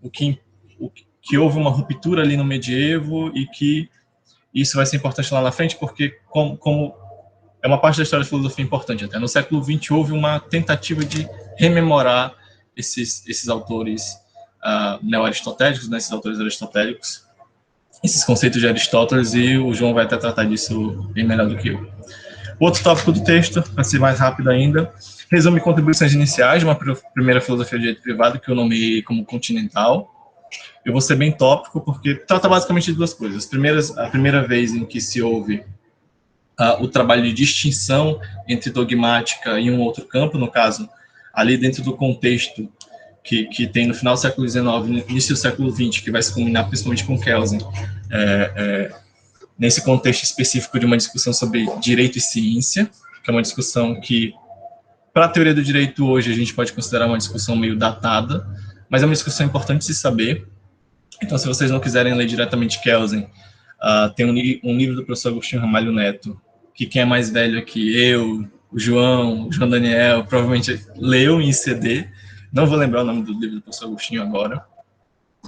que houve uma ruptura ali no medievo e que isso vai ser importante lá na frente, porque como é uma parte da história da filosofia importante até. No século XX houve uma tentativa de rememorar esses autores neo-aristotélicos, né, esses autores aristotélicos, esses conceitos de Aristóteles, e o João vai até tratar disso bem melhor do que eu. Outro tópico do texto, para ser mais rápido ainda, resume contribuições iniciais de uma primeira filosofia de direito privado, que eu nomeei como continental. Eu vou ser bem tópico, porque trata basicamente de duas coisas. A primeira vez em que se houve o trabalho de distinção entre dogmática e um outro campo, no caso, ali dentro do contexto que tem no final do século XIX, início do século XX, que vai se culminar principalmente com Kelsen, nesse contexto específico de uma discussão sobre direito e ciência, que é uma discussão que, para a teoria do direito hoje, a gente pode considerar uma discussão meio datada, mas é uma discussão importante de se saber. Então, se vocês não quiserem ler diretamente Kelsen, tem um livro do professor Agostinho Ramalho Neto, que quem é mais velho aqui, eu, o João Daniel, provavelmente leu em CD. Não vou lembrar o nome do livro do professor Agostinho agora,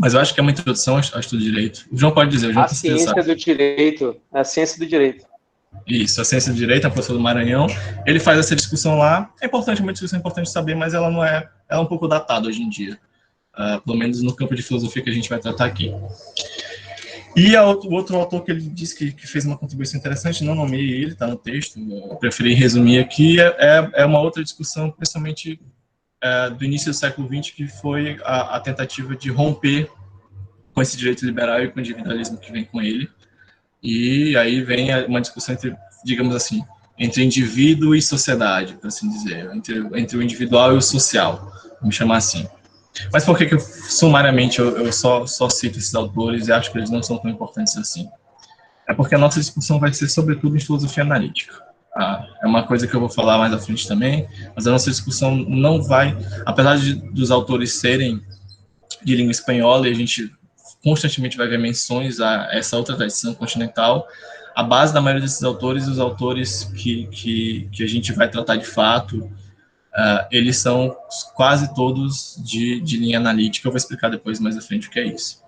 mas eu acho que é uma introdução ao estudo de direito. O João pode dizer, o João A ciência do direito. A ciência do direito. Isso, a ciência do direito, a professora do Maranhão. Ele faz essa discussão lá. É importante, uma discussão importante saber, mas ela não é, ela é um pouco datada hoje em dia. Pelo menos no campo de filosofia que a gente vai tratar aqui. E o outro autor que ele disse que fez uma contribuição interessante, não nomeei ele, está no texto, eu preferi resumir aqui, é uma outra discussão, principalmente do início do século XX, que foi a tentativa de romper com esse direito liberal e com o individualismo que vem com ele. E aí vem uma discussão entre, digamos assim, entre indivíduo e sociedade, por assim dizer, entre o individual e o social, vamos chamar assim. Mas por que sumariamente, eu só cito esses autores e acho que eles não são tão importantes assim? É porque a nossa discussão vai ser, sobretudo, em filosofia analítica. É uma coisa que eu vou falar mais à frente também, mas a nossa discussão não vai, apesar dos autores serem de língua espanhola, e a gente constantemente vai ver menções a essa outra tradição continental, a base da maioria desses autores, os autores que a gente vai tratar de fato, eles são quase todos de linha analítica. Eu vou explicar depois mais à frente o que é isso.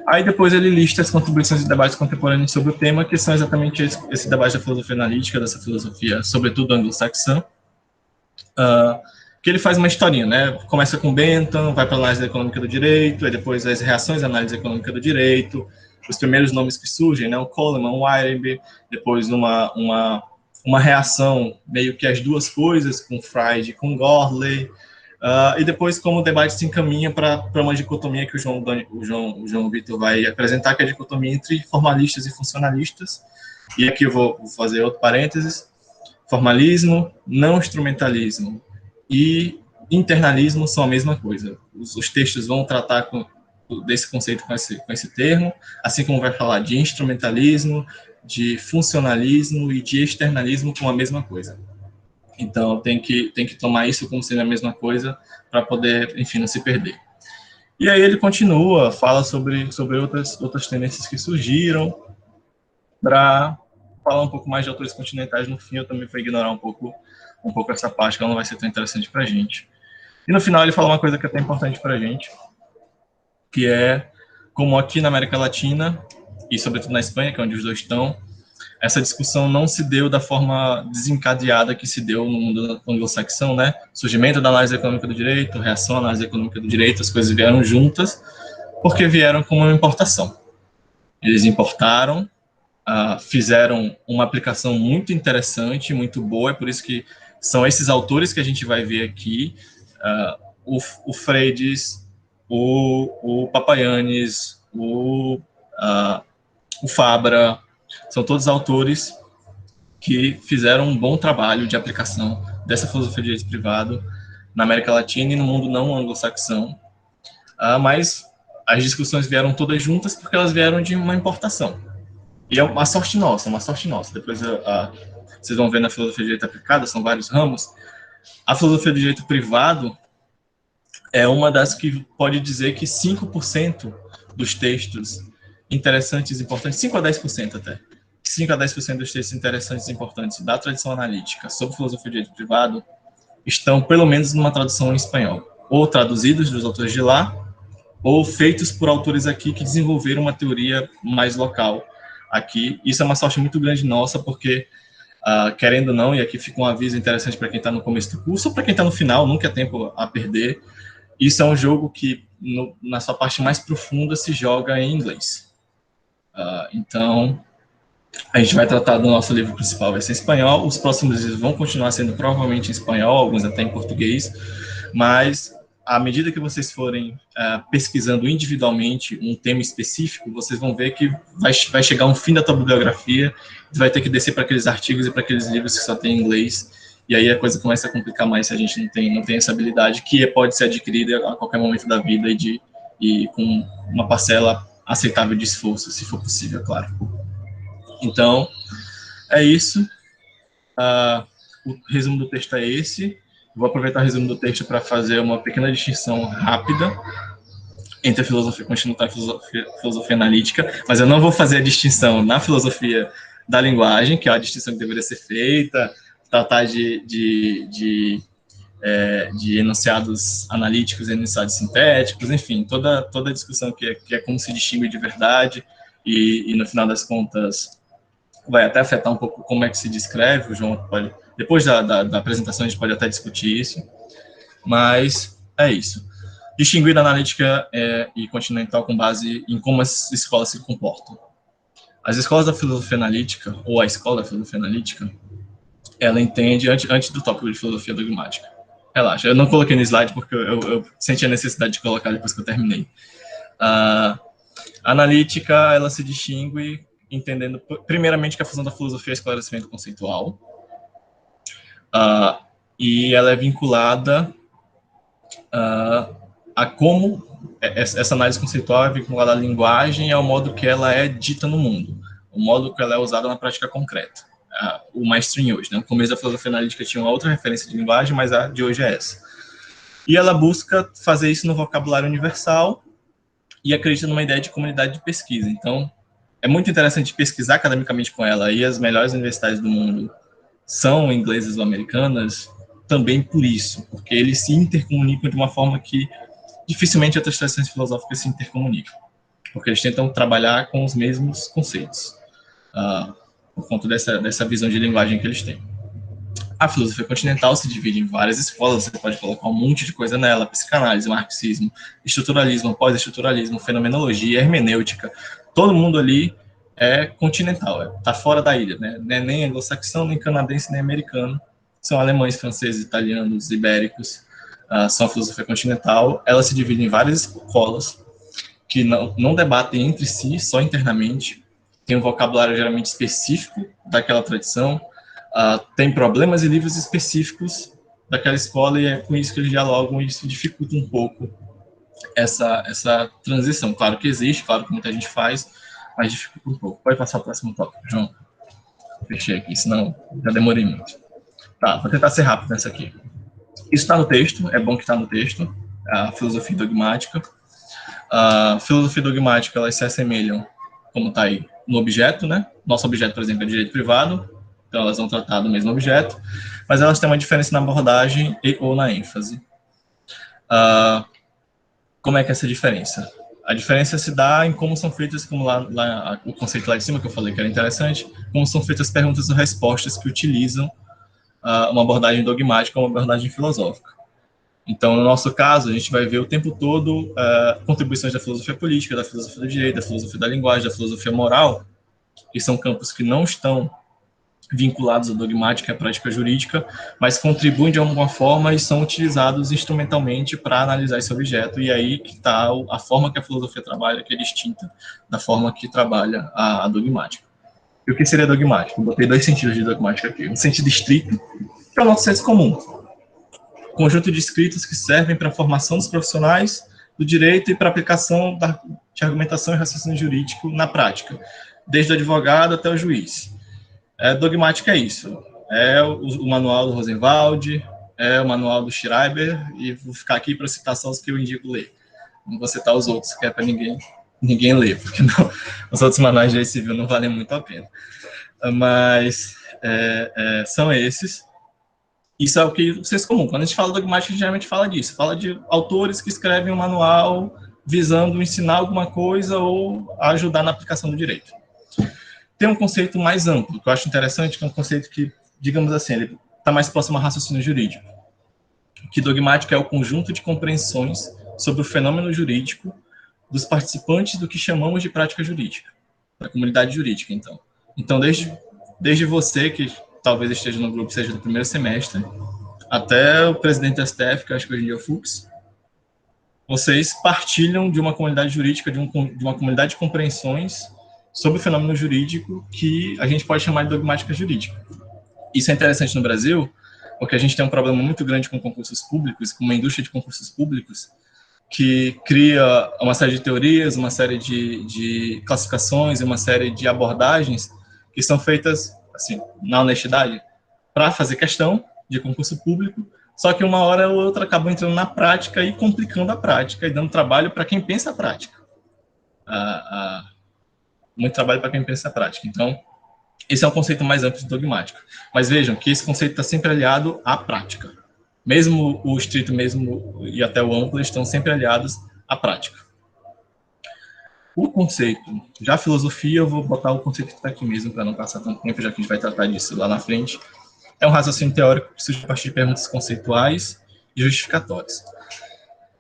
Aí depois ele lista as contribuições de debates contemporâneos sobre o tema, que são exatamente esse debate da filosofia analítica, dessa filosofia, sobretudo anglo-saxã, que ele faz uma historinha, né? Começa com Bentham, vai para a análise econômica do direito, aí depois as reações à análise econômica do direito, os primeiros nomes que surgem, né? O Coleman, o Irenberg, depois uma reação meio que as duas coisas, com Freud e com Gorley, e depois como o debate se encaminha para uma dicotomia que o João Vitor vai apresentar, que é a dicotomia entre formalistas e funcionalistas. E aqui eu vou fazer outro parênteses: formalismo, não instrumentalismo e internalismo são a mesma coisa. Os textos vão tratar desse conceito com esse termo, assim como vai falar de instrumentalismo, de funcionalismo e de externalismo com a mesma coisa. Então, tem que tomar isso como sendo a mesma coisa para poder, enfim, não se perder. E aí ele continua, fala sobre outras tendências que surgiram, para falar um pouco mais de autores continentais. No fim, eu também vou ignorar um pouco essa parte, que ela não vai ser tão interessante para a gente. E no final ele fala uma coisa que é até importante para a gente, que é como aqui na América Latina, e sobretudo na Espanha, que é onde os dois estão, essa discussão não se deu da forma desencadeada que se deu no mundo anglo-saxão, né? Surgimento da análise econômica do direito, reação à análise econômica do direito, as coisas vieram juntas, porque vieram com uma importação. Eles importaram, fizeram uma aplicação muito interessante, muito boa, é por isso que são esses autores que a gente vai ver aqui, o Freydes, o Papagiannis, o Fabra, são todos autores que fizeram um bom trabalho de aplicação dessa filosofia de direito privado na América Latina e no mundo não anglo-saxão, mas as discussões vieram todas juntas porque elas vieram de uma importação. E é uma sorte nossa. Depois vocês vão ver na filosofia de direito aplicada, são vários ramos. A filosofia de direito privado é uma das que pode dizer que 5% dos textos interessantes e importantes, 5 a 10% até, 5 a 10% dos textos interessantes e importantes da tradição analítica sobre filosofia de direito privado estão, pelo menos, numa tradução em espanhol, ou traduzidos dos autores de lá, ou feitos por autores aqui que desenvolveram uma teoria mais local aqui. Isso é uma sorte muito grande nossa, porque, querendo ou não, e aqui fica um aviso interessante para quem está no começo do curso, ou para quem está no final, nunca é tempo a perder, isso é um jogo que, na sua parte mais profunda, se joga em inglês. Então, a gente vai tratar do nosso livro principal, vai ser em espanhol, os próximos livros vão continuar sendo provavelmente em espanhol, alguns até em português, mas à medida que vocês forem pesquisando individualmente um tema específico, vocês vão ver que vai chegar um fim da tua bibliografia, vai ter que descer para aqueles artigos e para aqueles livros que só tem em inglês, e aí a coisa começa a complicar mais se a gente não tem essa habilidade, que pode ser adquirida a qualquer momento da vida e com uma parcela aceitável de esforço, se for possível, é claro. Então, é isso. O resumo do texto é esse. Vou aproveitar o resumo do texto para fazer uma pequena distinção rápida entre a filosofia continental e a filosofia analítica, mas eu não vou fazer a distinção na filosofia da linguagem, que é a distinção que deveria ser feita, tratar de enunciados analíticos e enunciados sintéticos, enfim, toda a discussão que é como se distingue de verdade e no final das contas, vai até afetar um pouco como é que se descreve, o João pode, depois da apresentação a gente pode até discutir isso, mas é isso. Distinguir a analítica e continental com base em como as escolas se comportam. As escolas da filosofia analítica, ou a escola da filosofia analítica, ela entende, antes do tópico de filosofia dogmática. Relaxa, eu não coloquei no slide porque eu senti a necessidade de colocar depois que eu terminei. A analítica, ela se distingue entendendo, primeiramente, que a fusão da filosofia é esclarecimento conceitual, e ela é vinculada a como essa análise conceitual é vinculada à linguagem e ao modo que ela é dita no mundo, o modo que ela é usada na prática concreta. O mainstream hoje, né? No começo da filosofia analítica tinha uma outra referência de linguagem, mas a de hoje é essa. E ela busca fazer isso no vocabulário universal e acredita numa ideia de comunidade de pesquisa. Então, é muito interessante pesquisar academicamente com ela, e as melhores universidades do mundo são inglesas ou americanas, também por isso, porque eles se intercomunicam de uma forma que dificilmente outras tradições filosóficas se intercomunicam, porque eles tentam trabalhar com os mesmos conceitos, por conta dessa visão de linguagem que eles têm. A filosofia continental se divide em várias escolas, você pode colocar um monte de coisa nela: psicanálise, marxismo, estruturalismo, pós-estruturalismo, fenomenologia, hermenêutica. Todo mundo ali é continental, está fora da ilha, né? Não é nem anglo-saxão, nem canadense, nem americano. São alemães, franceses, italianos, ibéricos, são a filosofia continental. Ela se divide em várias escolas que não debatem entre si, só internamente. Tem um vocabulário geralmente específico daquela tradição, tem problemas e livros específicos daquela escola, e é com isso que eles dialogam, e isso dificulta um pouco essa transição. Claro que existe, claro que muita gente faz, mas dificulta um pouco. Pode passar o próximo tópico, João. Fechei aqui, senão já demorei muito. Tá, vou tentar ser rápido nessa aqui. Isso está no texto, é bom que está no texto, a filosofia dogmática. A filosofia dogmática, elas se assemelham, como está aí, no objeto, né? Nosso objeto, por exemplo, é direito privado, então elas vão tratar do mesmo objeto, mas elas têm uma diferença na abordagem ou na ênfase. Como é que é essa diferença? A diferença se dá em como são feitas, como lá o conceito lá de cima que eu falei que era interessante, como são feitas perguntas ou respostas que utilizam uma abordagem dogmática ou uma abordagem filosófica. Então, no nosso caso, a gente vai ver o tempo todo contribuições da filosofia política, da filosofia do direito, da filosofia da linguagem, da filosofia moral, que são campos que não estão vinculados à dogmática e à prática jurídica, mas contribuem de alguma forma e são utilizados instrumentalmente para analisar esse objeto, e aí que está a forma que a filosofia trabalha, que é distinta da forma que trabalha a dogmática. E o que seria dogmático? Eu botei dois sentidos de dogmática aqui. Um sentido estrito, que é o nosso senso comum. Conjunto de escritos que servem para a formação dos profissionais do direito e para a aplicação de argumentação e raciocínio jurídico na prática, desde o advogado até o juiz. Dogmática é isso. É o manual do Rosenwald, é o manual do Schreiber, e vou ficar aqui para citar só os que eu indico ler. Não vou citar os outros, que é para ninguém ler, porque não, os outros manuais de direito civil não valem muito a pena. Mas são esses. Isso é o que o senso comum. Quando a gente fala dogmática, a gente geralmente fala disso. Fala de autores que escrevem um manual visando ensinar alguma coisa ou ajudar na aplicação do direito. Tem um conceito mais amplo, que eu acho interessante, que é um conceito que, digamos assim, ele está mais próximo ao raciocínio jurídico, que dogmática é o conjunto de compreensões sobre o fenômeno jurídico dos participantes do que chamamos de prática jurídica, da comunidade jurídica, então. Então, desde você, que talvez esteja no grupo, seja do primeiro semestre, até o presidente da STF, que eu acho que hoje em dia é o Fux, vocês partilham de uma comunidade jurídica, de uma comunidade de compreensões sobre o fenômeno jurídico que a gente pode chamar de dogmática jurídica. Isso é interessante no Brasil, porque a gente tem um problema muito grande com concursos públicos, com uma indústria de concursos públicos, que cria uma série de teorias, uma série de classificações e uma série de abordagens que são feitas, assim, na honestidade, para fazer questão de concurso público, só que uma hora ou outra acabam entrando na prática e complicando a prática e dando trabalho para quem pensa a prática. Muito trabalho para quem pensa a prática. Então, esse é um conceito mais amplo de dogmática. Mas vejam que esse conceito está sempre aliado à prática. Mesmo o estrito, mesmo e até o amplo, estão sempre aliados à prática. O conceito, já a filosofia, eu vou botar o conceito que está aqui mesmo, para não passar tanto tempo, já que a gente vai tratar disso lá na frente. É um raciocínio teórico que surge a partir de perguntas conceituais e justificatórias.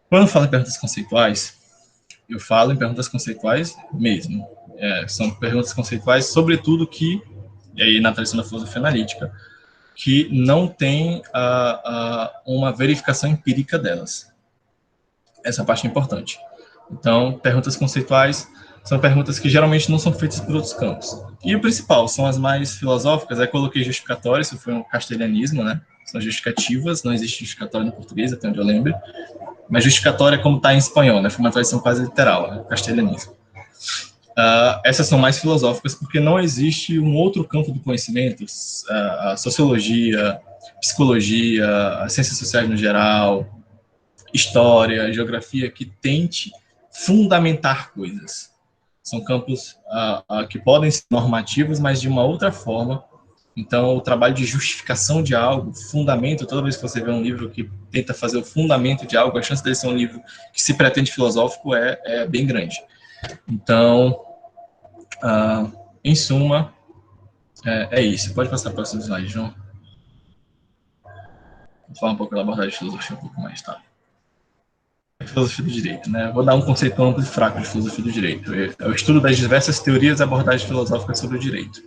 Quando eu falo em perguntas conceituais, eu falo em perguntas conceituais mesmo. São perguntas conceituais, sobretudo que, e aí na tradição da filosofia analítica, que não tem uma verificação empírica delas. Essa parte é importante. Então, perguntas conceituais são perguntas que geralmente não são feitas por outros campos. E o principal, são as mais filosóficas, aí coloquei justificatório, isso foi um castelhanismo, né? São justificativas, não existe justificatório no português, até onde eu lembro, mas justificatório é como está em espanhol, né? Foi uma tradição quase literal, né? Castelhanismo. Essas são mais filosóficas porque não existe um outro campo do conhecimento, a sociologia, psicologia, as ciências sociais no geral, história, geografia, que tente fundamentar coisas. São campos que podem ser normativos, mas de uma outra forma. Então, o trabalho de justificação de algo, fundamento, toda vez que você vê um livro que tenta fazer o fundamento de algo, a chance dele ser um livro que se pretende filosófico é bem grande. Então, em suma, é isso. Pode passar para o próximo slide, João. Vou falar um pouco da abordagem de filosofia um pouco mais, tá? Filosofia do direito, né? Vou dar um conceito amplo e fraco de filosofia do direito. É o estudo das diversas teorias e abordagens filosóficas sobre o direito,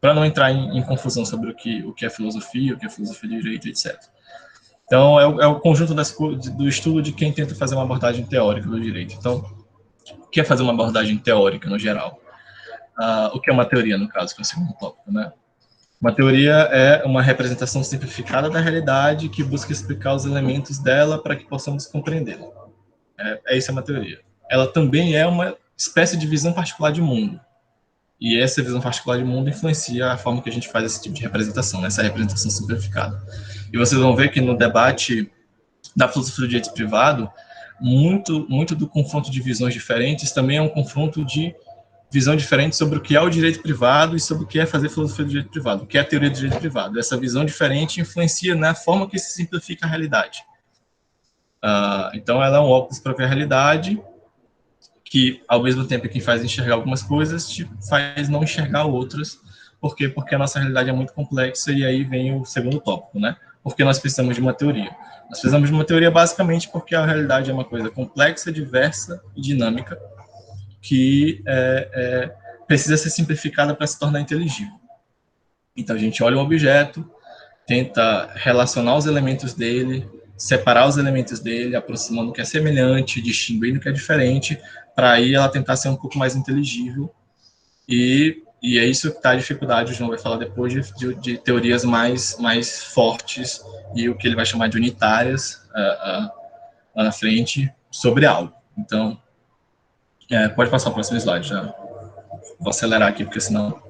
para não entrar em confusão sobre o que é filosofia, o que é filosofia do direito, etc. Então, é o conjunto do estudo de quem tenta fazer uma abordagem teórica do direito. Então, o que é fazer uma abordagem teórica, no geral? O que é uma teoria, no caso, que é o segundo tópico, né? Uma teoria é uma representação simplificada da realidade que busca explicar os elementos dela para que possamos compreendê-la. Isso é uma teoria. Ela também é uma espécie de visão particular de mundo. E essa visão particular de mundo influencia a forma que a gente faz esse tipo de representação, né? Essa representação simplificada. E vocês vão ver que no debate da filosofia do direito privado, muito do confronto de visões diferentes também é um confronto de visão diferente sobre o que é o direito privado e sobre o que é fazer filosofia do direito privado, o que é a teoria do direito privado. Essa visão diferente influencia na forma que se simplifica a realidade. Então, ela é um óculos para ver a realidade, que, ao mesmo tempo que faz enxergar algumas coisas, te faz não enxergar outras. Por quê? Porque a nossa realidade é muito complexa, e aí vem o segundo tópico, né? Porque nós precisamos de uma teoria. Nós precisamos de uma teoria basicamente porque a realidade é uma coisa complexa, diversa e dinâmica, que precisa ser simplificada para se tornar inteligível. Então, a gente olha um objeto, tenta relacionar os elementos dele, separar os elementos dele, aproximando o que é semelhante, distinguindo o que é diferente, para aí ela tentar ser um pouco mais inteligível. E é isso que está a dificuldade, o João vai falar depois, de teorias mais fortes e o que ele vai chamar de unitárias lá na frente sobre algo. Então, pode passar o próximo slide, já vou acelerar aqui, porque senão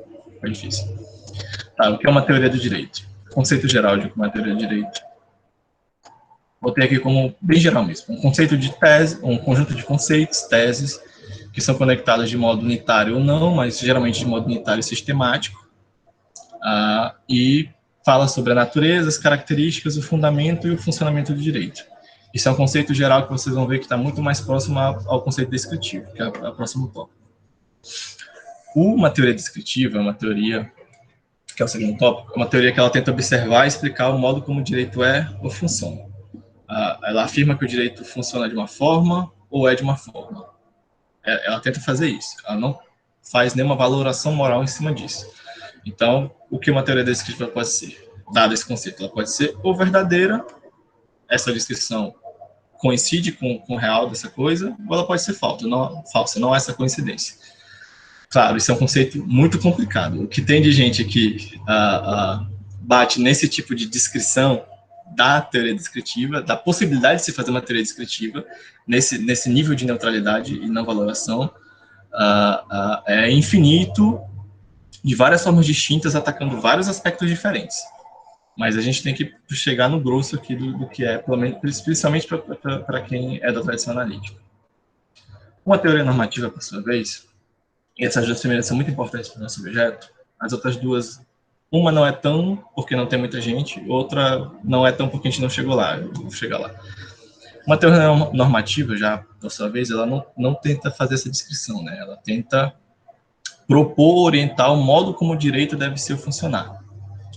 é difícil. Tá, o que é uma teoria do direito? Conceito geral de uma teoria do direito. Botei aqui como bem geral mesmo, um conceito de tese, um conjunto de conceitos, teses, que são conectados de modo unitário ou não, mas geralmente de modo unitário e sistemático, e fala sobre a natureza, as características, o fundamento e o funcionamento do direito. Isso é um conceito geral que vocês vão ver que está muito mais próximo ao conceito descritivo, que é o próximo tópico. Uma teoria descritiva é uma teoria, que é o segundo tópico, é uma teoria que ela tenta observar e explicar o modo como o direito é ou funciona. Ela afirma que o direito funciona de uma forma ou é de uma forma. Ela tenta fazer isso. Ela não faz nenhuma valoração moral em cima disso. Então, o que uma teoria descritiva pode ser? Dado esse conceito, ela pode ser ou verdadeira, essa descrição coincide com o real dessa coisa, ou ela pode ser falsa, não há essa coincidência. Claro, isso é um conceito muito complicado. O que tem de gente que bate nesse tipo de descrição da teoria descritiva, da possibilidade de se fazer uma teoria descritiva, nesse nível de neutralidade e não valoração, é infinito, de várias formas distintas, atacando vários aspectos diferentes. Mas a gente tem que chegar no grosso aqui do que é, pelo menos, principalmente para quem é da tradição analítica. Uma teoria normativa, por sua vez, e essas duas primeiras são muito importantes para o nosso objeto, as outras duas, uma não é tão porque não tem muita gente, outra não é tão porque a gente não chegou lá, eu vou chegar lá. Uma teoria normativa, já, por sua vez, ela não tenta fazer essa descrição, né? Ela tenta propor, orientar o modo como o direito deve ser funcionar,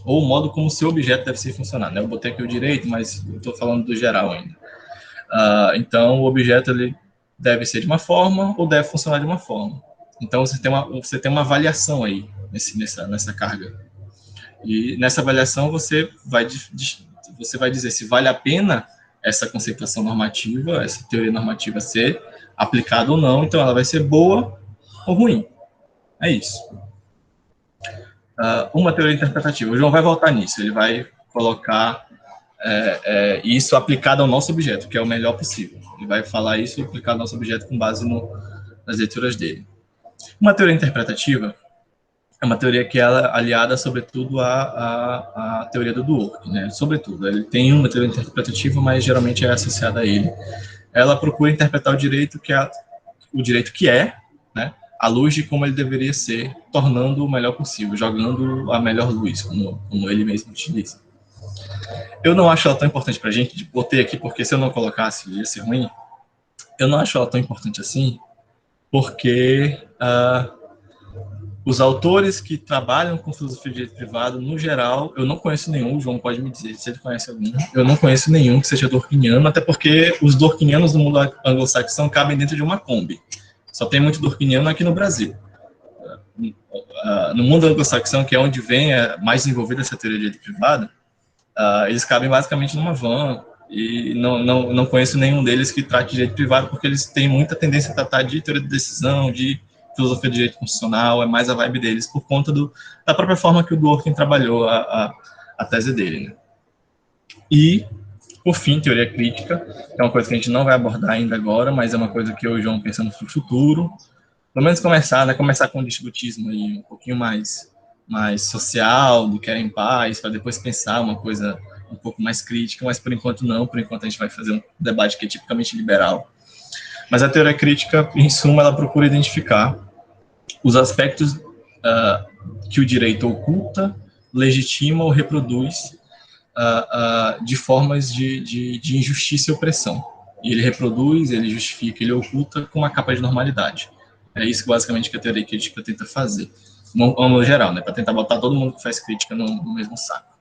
ou o modo como o seu objeto deve ser funcionar, né? Eu botei aqui o direito, mas eu estou falando do geral ainda. Então, o objeto ele deve ser de uma forma ou deve funcionar de uma forma. Então, você tem uma avaliação aí nessa carga. E nessa avaliação, você vai dizer se vale a pena essa conceituação normativa, essa teoria normativa ser aplicada ou não. Então, ela vai ser boa ou ruim. É isso. Uma teoria interpretativa. O João vai voltar nisso. Ele vai colocar isso aplicado ao nosso objeto, que é o melhor possível. Ele vai falar isso aplicado ao nosso objeto com base nas leituras dele. Uma teoria interpretativa é uma teoria que é aliada, sobretudo, à teoria do Dworkin, né? Sobretudo, ele tem uma teoria interpretativa, mas geralmente é associada a ele. Ela procura interpretar o direito que é, né? À luz de como ele deveria ser, tornando o melhor possível, jogando a melhor luz, como ele mesmo utiliza. Eu não acho ela tão importante para a gente, botei aqui porque se eu não colocasse ia ser ruim. Eu não acho ela tão importante assim, porque os autores que trabalham com filosofia de direito privado, no geral, eu não conheço nenhum, o João pode me dizer se ele conhece algum, eu não conheço nenhum que seja dworkiniano, até porque os dworkinianos no mundo anglo-saxão cabem dentro de uma Kombi. Só tem muito dworkiniano aqui no Brasil. No mundo anglo-saxão, que é onde vem mais desenvolvida essa teoria de direito privado, eles cabem basicamente numa van, e não conheço nenhum deles que trate de direito privado, porque eles têm muita tendência a tratar de teoria de decisão, de filosofia de direito constitucional, é mais a vibe deles, por conta da própria forma que o Dworkin trabalhou a tese dele. Né? E, por fim, teoria crítica, que é uma coisa que a gente não vai abordar ainda agora, mas é uma coisa que eu e o João pensamos para o futuro, pelo menos começar com o distributismo aí, um pouquinho mais social, do querem paz, para depois pensar uma coisa um pouco mais crítica, mas por enquanto não, por enquanto a gente vai fazer um debate que é tipicamente liberal. Mas a teoria crítica, em suma, ela procura identificar os aspectos que o direito oculta, legitima ou reproduz de formas de injustiça e opressão. E ele reproduz, ele justifica, ele oculta com uma capa de normalidade. É isso basicamente que a teoria crítica tenta fazer, no geral, né, para tentar botar todo mundo que faz crítica no mesmo saco.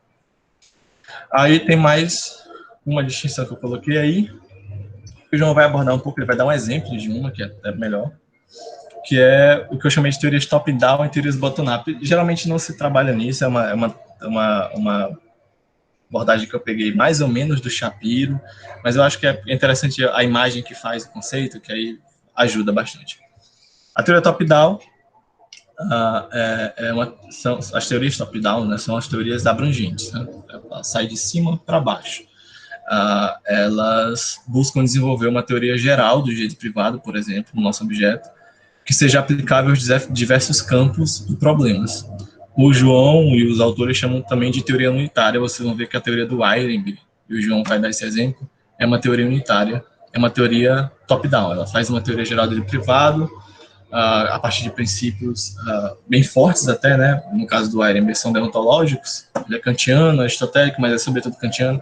Aí tem mais uma distinção que eu coloquei aí, que o João vai abordar um pouco, ele vai dar um exemplo de uma, que é até melhor, que é o que eu chamei de teorias top-down e teorias bottom-up. Geralmente não se trabalha nisso, é uma abordagem que eu peguei mais ou menos do Shapiro, mas eu acho que é interessante a imagem que faz o conceito, que aí ajuda bastante. A teoria top-down, são as teorias top-down, né, são as teorias abrangentes, né? Ela sai de cima para baixo. Elas buscam desenvolver uma teoria geral do direito privado, por exemplo, no nosso objeto, que seja aplicável aos diversos campos e problemas. O João e os autores chamam também de teoria unitária. Vocês vão ver que a teoria do Eyrenberg, e o João vai dar esse exemplo, é uma teoria unitária, é uma teoria top-down. Ela faz uma teoria geral do direito privado, a partir de princípios bem fortes até, né? No caso do Eyrenberg, são deontológicos, ele é kantiano, aristotélico, mas é sobretudo kantiano,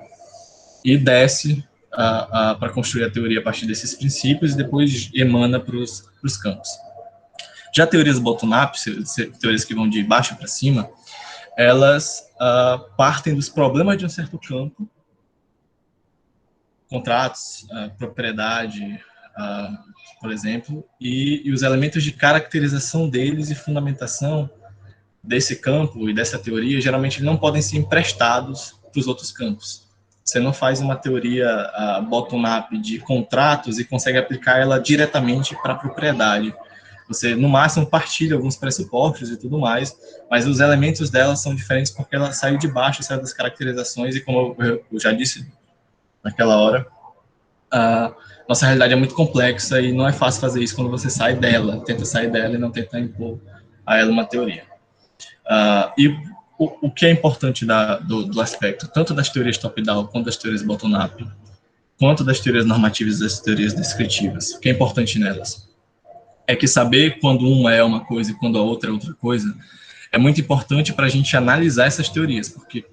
e desce para construir a teoria a partir desses princípios e depois emana para os campos. Já teorias bottom-up, teorias que vão de baixo para cima, elas partem dos problemas de um certo campo, contratos, propriedade, por exemplo, e os elementos de caracterização deles e fundamentação desse campo e dessa teoria geralmente não podem ser emprestados para os outros campos. Você não faz uma teoria bottom-up de contratos e consegue aplicar ela diretamente para a propriedade. Você, no máximo, partilha alguns pressupostos e tudo mais, mas os elementos dela são diferentes porque ela sai de baixo, sai das caracterizações, e como eu já disse naquela hora, nossa realidade é muito complexa e não é fácil fazer isso quando você sai dela, tenta sair dela e não tenta impor a ela uma teoria. E o que é importante do aspecto, tanto das teorias top-down, quanto das teorias bottom-up, quanto das teorias normativas e das teorias descritivas, o que é importante nelas? É que saber quando uma é uma coisa e quando a outra é outra coisa é muito importante para a gente analisar essas teorias, porque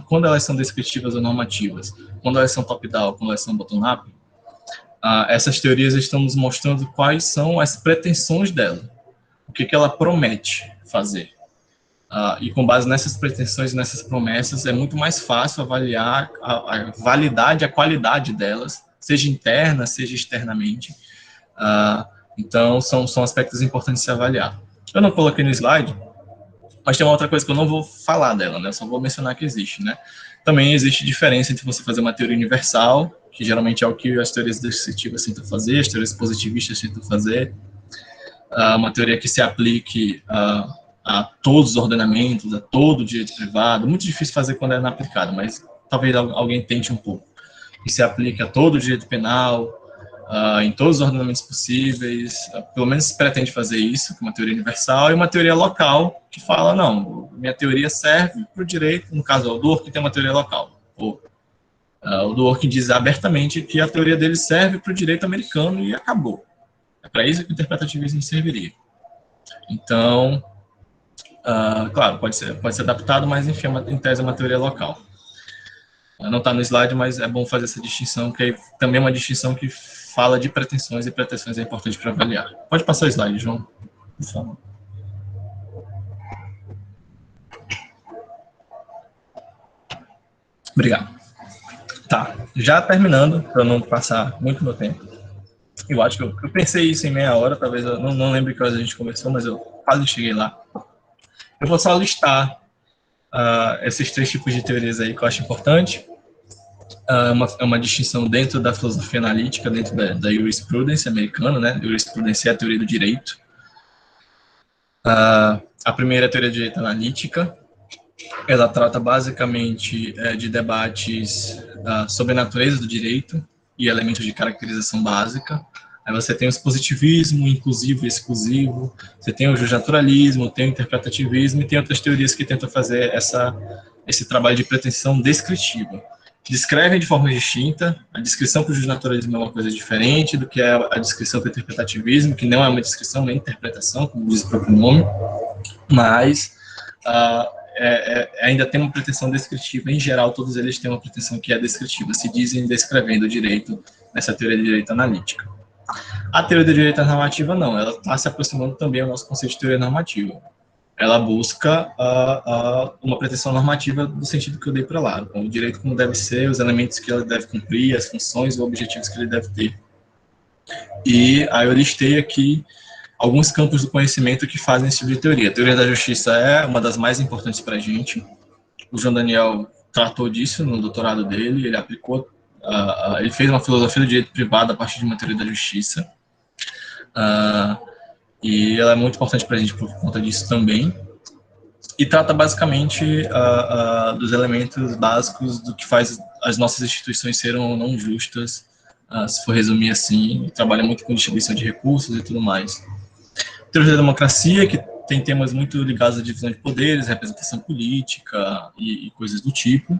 quando elas são descritivas ou normativas, quando elas são top-down, quando elas são bottom-up, essas teorias estão nos mostrando quais são as pretensões dela, o que ela promete fazer. E com base nessas pretensões e nessas promessas, é muito mais fácil avaliar a validade, a qualidade delas, seja interna, seja externamente. Então, são aspectos importantes de se avaliar. Eu não coloquei no slide, mas tem uma outra coisa que eu não vou falar dela, né? Eu só vou mencionar que existe, né? Também existe diferença entre você fazer uma teoria universal, que geralmente é o que as teorias descritivas tentam fazer, as teorias positivistas tentam fazer, uma teoria que se aplique a todos os ordenamentos, a todo o direito privado, muito difícil fazer quando é não aplicado, mas talvez alguém tente um pouco, que se aplique a todo o direito penal, em todos os ordenamentos possíveis, pelo menos se pretende fazer isso, com uma teoria universal, e uma teoria local, que fala, não, minha teoria serve para o direito, no caso o Dworkin tem uma teoria local, o Dworkin diz abertamente que a teoria dele serve para o direito americano e acabou. É para isso que o interpretativismo serviria. Então, claro, pode ser adaptado, mas enfim, em tese é uma teoria local. Não está no slide, mas é bom fazer essa distinção, que também é uma distinção que fala de pretensões, e pretensões é importante para avaliar. Pode passar o slide, João, por favor. Obrigado. Tá, já terminando, para não passar muito meu tempo. Eu acho que eu pensei isso em meia hora, talvez eu não lembre que horas a gente conversou, mas eu quase cheguei lá. Eu vou só listar esses 3 tipos de teorias aí que eu acho importante. É uma distinção dentro da filosofia analítica, dentro da jurisprudência americana, né? Jurisprudência é a teoria do direito. A primeira é a teoria do direito analítica. Ela trata basicamente de debates sobre a natureza do direito e elementos de caracterização básica. Aí você tem o positivismo, inclusivo e exclusivo, você tem o justnaturalismo, tem o interpretativismo e tem outras teorias que tentam fazer esse trabalho de pretensão descritiva. Descrevem de forma distinta, a descrição para o justnaturalismo é uma coisa diferente do que é a descrição para o interpretativismo, que não é uma descrição nem interpretação, como diz o próprio nome, mas ainda tem uma pretensão descritiva. Em geral, todos eles têm uma pretensão que é descritiva, se dizem descrevendo o direito nessa teoria de direito analítica. A teoria do direito normativa não, ela está se aproximando também ao nosso conceito de teoria normativa. Ela busca uma pretensão normativa do sentido que eu dei para lá, o direito como deve ser, os elementos que ele deve cumprir, as funções, os objetivos que ele deve ter. E aí eu listei aqui alguns campos do conhecimento que fazem esse tipo de teoria. A teoria da justiça é uma das mais importantes para a gente. O João Daniel tratou disso no doutorado dele, ele aplicou, ele fez uma filosofia do direito privado a partir de uma teoria da justiça. E ela é muito importante para a gente por conta disso também. E trata basicamente dos elementos básicos do que faz as nossas instituições serem ou não justas, se for resumir assim. Trabalha muito com distribuição de recursos e tudo mais. Teoria da democracia, que tem temas muito ligados à divisão de poderes, representação política e coisas do tipo.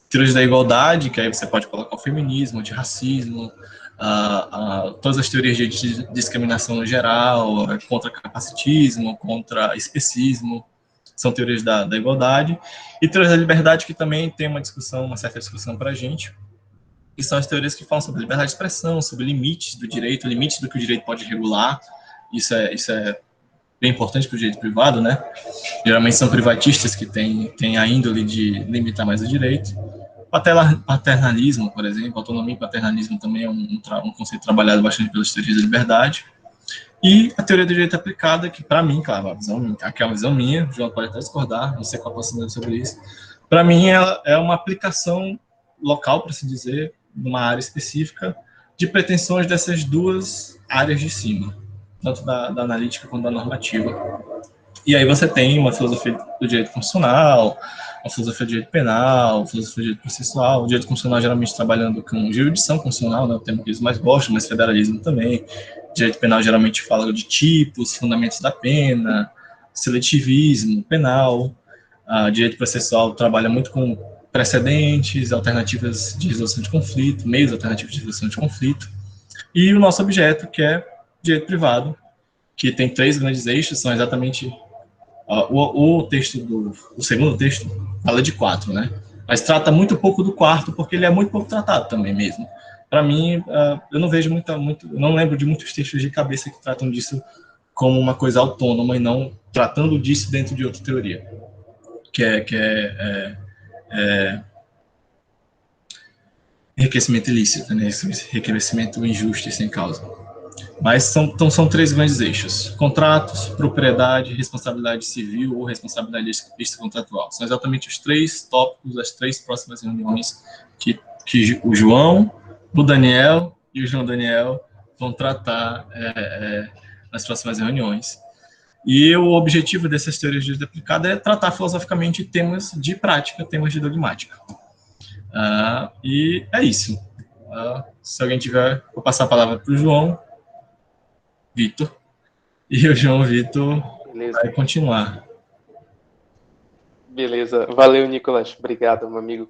Teoria da igualdade, que aí você pode colocar o feminismo, o antirracismo, todas as teorias de discriminação no geral, contra capacitismo, contra especismo, são teorias da igualdade. E teorias da liberdade, que também tem uma certa discussão para a gente. que são as teorias que falam sobre liberdade de expressão, sobre limites do direito, limites do que o direito pode regular. Isso é bem importante para o direito privado, né? Geralmente são privatistas que têm a índole de limitar mais o direito. Paternalismo, por exemplo, autonomia e paternalismo também é um conceito trabalhado bastante pelas teorias da liberdade. E a teoria do direito aplicada, que para mim, claro, aqui é uma visão minha, o João pode até discordar, não sei qual a posição sobre isso, para mim ela é uma aplicação local, para se dizer, numa área específica, de pretensões dessas duas áreas de cima, tanto da analítica quanto da normativa. E aí você tem uma filosofia do direito constitucional, uma filosofia do direito penal, uma filosofia do direito processual, o direito constitucional geralmente trabalhando com jurisdição constitucional, né, o termo que eles mais gostam, mas federalismo também. O direito penal geralmente fala de tipos, fundamentos da pena, seletivismo penal. O direito processual trabalha muito com precedentes, alternativas de resolução de conflito, meios alternativos de resolução de conflito. E o nosso objeto, que é direito privado, que tem três grandes eixos, são exatamente o texto o segundo texto fala de quatro, né? Mas trata muito pouco do quarto, porque ele é muito pouco tratado também mesmo. Para mim, eu não vejo eu não lembro de muitos textos de cabeça que tratam disso como uma coisa autônoma e não tratando disso dentro de outra teoria, que é enriquecimento ilícito, né? Esse enriquecimento injusto e sem causa. Mas são três grandes eixos: contratos, propriedade, responsabilidade civil ou responsabilidade extracontratual. São exatamente os três tópicos das três próximas reuniões que o João, o Daniel e o João Daniel vão tratar nas próximas reuniões. E o objetivo dessas teorias de direito aplicado é tratar filosoficamente temas de prática, temas de dogmática. E é isso. Se alguém tiver, vou passar a palavra para o João Vitor, e o João Vitor vai continuar. Beleza. Valeu, Nicolas. Obrigado, meu amigo.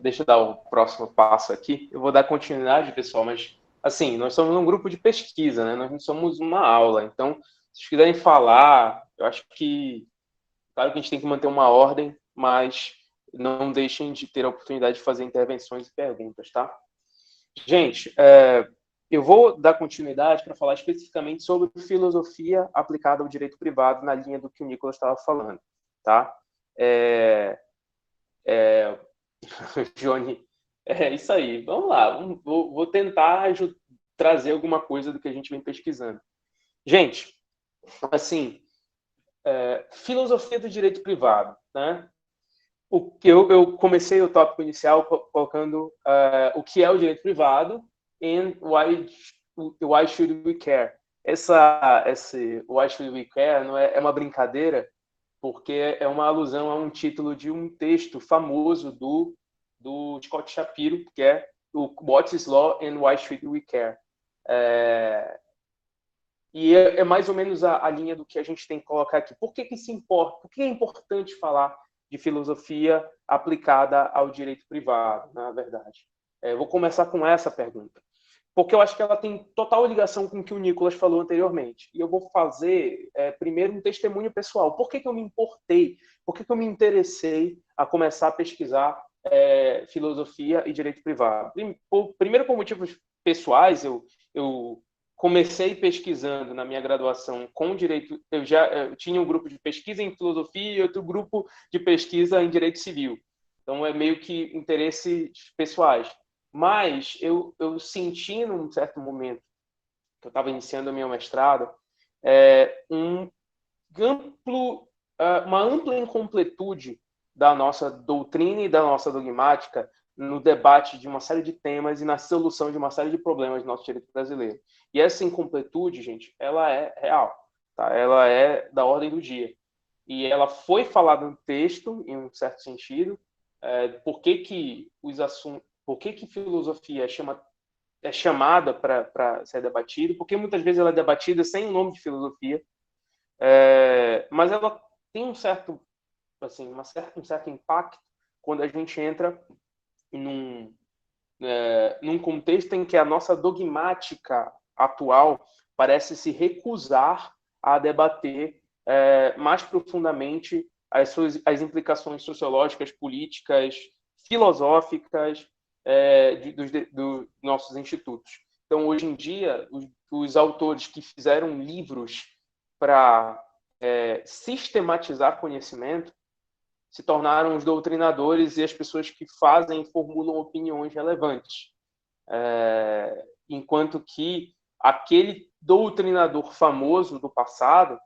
Deixa eu dar o próximo passo aqui. Eu vou dar continuidade, pessoal, mas, assim, nós somos um grupo de pesquisa, né? Nós não somos uma aula. Então, se vocês quiserem falar, eu acho que, claro que a gente tem que manter uma ordem, mas não deixem de ter a oportunidade de fazer intervenções e perguntas, tá? Gente, eu vou dar continuidade para falar especificamente sobre filosofia aplicada ao direito privado na linha do que o Nicolas estava falando, tá? Johnny, é isso aí. Vamos lá, vou tentar trazer alguma coisa do que a gente vem pesquisando. Gente, assim, filosofia do direito privado, né? Eu comecei o tópico inicial colocando o que é o direito privado and why should we care. Esse why should we care não é uma brincadeira, porque é uma alusão a um título de um texto famoso do Scott Shapiro, que é o What is Law and Why Should We Care. E é mais ou menos a linha do que a gente tem que colocar aqui. Por que isso importa? Por que é importante falar de filosofia aplicada ao direito privado, na verdade? Vou começar com essa pergunta, porque eu acho que ela tem total ligação com o que o Nicolas falou anteriormente. E eu vou fazer, primeiro, um testemunho pessoal. Por que eu me importei? Por que eu me interessei a começar a pesquisar filosofia e direito privado? Primeiro, por motivos pessoais, eu comecei pesquisando na minha graduação com direito. Eu tinha um grupo de pesquisa em filosofia e outro grupo de pesquisa em direito civil. Então, é meio que interesses pessoais. Mas eu senti, num certo momento, que eu estava iniciando o meu mestrado, uma ampla incompletude da nossa doutrina e da nossa dogmática no debate de uma série de temas e na solução de uma série de problemas do nosso direito brasileiro. E essa incompletude, gente, ela é real, tá? Ela é da ordem do dia. E ela foi falada no texto, em um certo sentido, por que filosofia é chamada para ser debatida, porque muitas vezes ela é debatida sem o nome de filosofia, mas ela tem um certo impacto quando a gente entra num contexto em que a nossa dogmática atual parece se recusar a debater mais profundamente as implicações sociológicas, políticas, filosóficas dos nossos institutos. Então, hoje em dia, os autores que fizeram livros para sistematizar conhecimento se tornaram os doutrinadores e as pessoas que fazem e formulam opiniões relevantes. Enquanto que aquele doutrinador famoso do passado,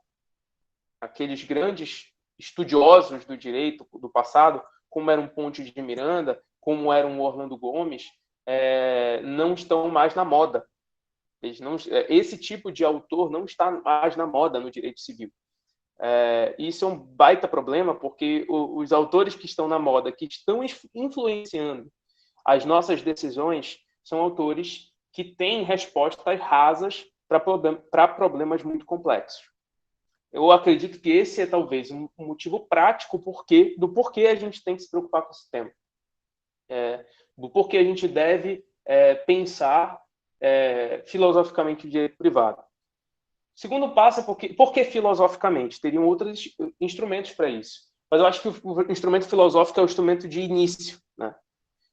aqueles grandes estudiosos do direito do passado, como era um Ponte de Miranda, como era um Orlando Gomes, não estão mais na moda. Esse tipo de autor não está mais na moda no direito civil. Isso é um baita problema, porque os autores que estão na moda, que estão influenciando as nossas decisões, são autores que têm respostas rasas para problemas muito complexos. Eu acredito que esse é talvez um motivo prático do porquê a gente tem que se preocupar com esse tema. Do porquê a gente deve pensar filosoficamente o direito privado. Segundo passo é por que filosoficamente? Teriam outros instrumentos para isso. Mas eu acho que o instrumento filosófico é o instrumento de início, né?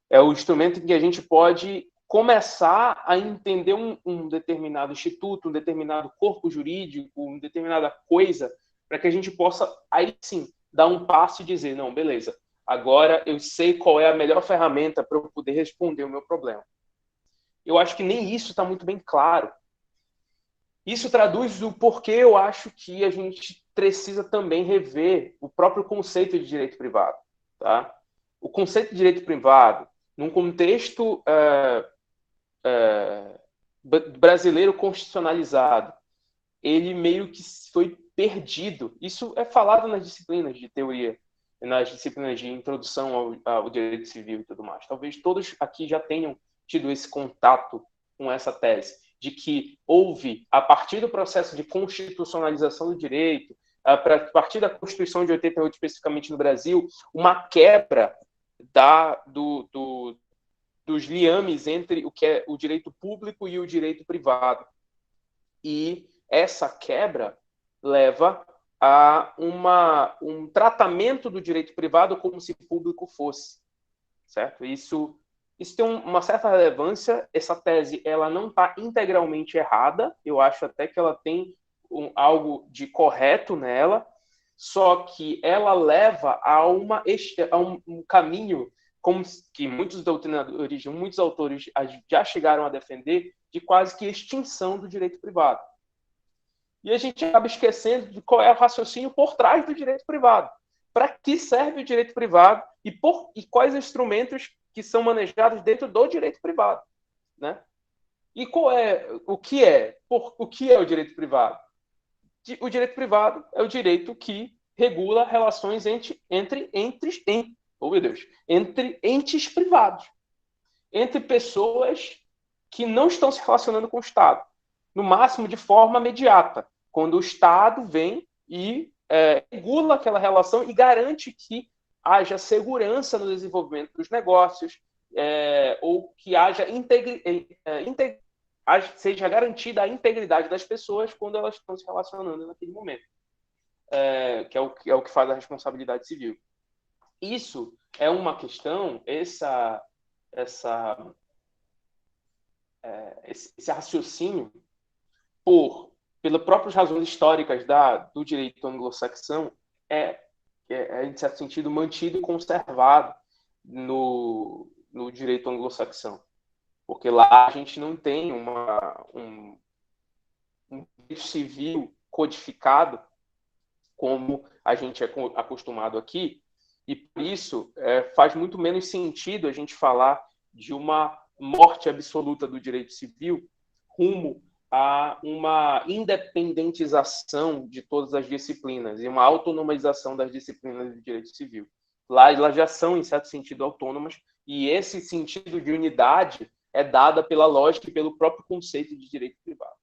É o instrumento em que a gente pode começar a entender um determinado instituto, um determinado corpo jurídico, uma determinada coisa, para que a gente possa, aí sim, dar um passo e dizer, não, beleza, agora eu sei qual é a melhor ferramenta para eu poder responder o meu problema. Eu acho que nem isso está muito bem claro. Isso traduz o porquê eu acho que a gente precisa também rever o próprio conceito de direito privado. Tá? O conceito de direito privado, num contexto brasileiro constitucionalizado, ele meio que foi perdido. Isso é falado nas disciplinas de teoria, nas disciplinas de introdução ao direito civil e tudo mais. Talvez todos aqui já tenham tido esse contato com essa tese, de que houve, a partir do processo de constitucionalização do direito, a partir da Constituição de 88, especificamente no Brasil, uma quebra dos liames entre o que é o direito público e o direito privado. E essa quebra leva a um tratamento do direito privado como se público fosse, certo? Isso tem uma certa relevância. Essa tese ela não está integralmente errada, eu acho até que ela tem algo de correto nela, só que ela leva a um caminho como que muitos doutrinadores, muitos autores já chegaram a defender, de quase que extinção do direito privado. E a gente acaba esquecendo de qual é o raciocínio por trás do direito privado. Para que serve o direito privado e quais instrumentos que são manejados dentro do direito privado, né? E o que é o direito privado? O direito privado é o direito que regula relações entre entes privados, entre pessoas que não estão se relacionando com o Estado, no máximo de forma imediata, quando o Estado vem e regula aquela relação e garante que haja segurança no desenvolvimento dos negócios, ou que seja garantida a integridade das pessoas quando elas estão se relacionando naquele momento, que é o que faz a responsabilidade civil. Isso é uma questão, esse raciocínio, pelas próprias razões históricas do direito anglo-saxão, em certo sentido, mantido e conservado no direito anglo-saxão. Porque lá a gente não tem um direito civil codificado como a gente é acostumado aqui, e por isso faz muito menos sentido a gente falar de uma morte absoluta do direito civil rumo a uma independentização de todas as disciplinas e uma autonomização das disciplinas do direito civil. Lá elas já são, em certo sentido, autônomas, e esse sentido de unidade é dada pela lógica e pelo próprio conceito de direito privado.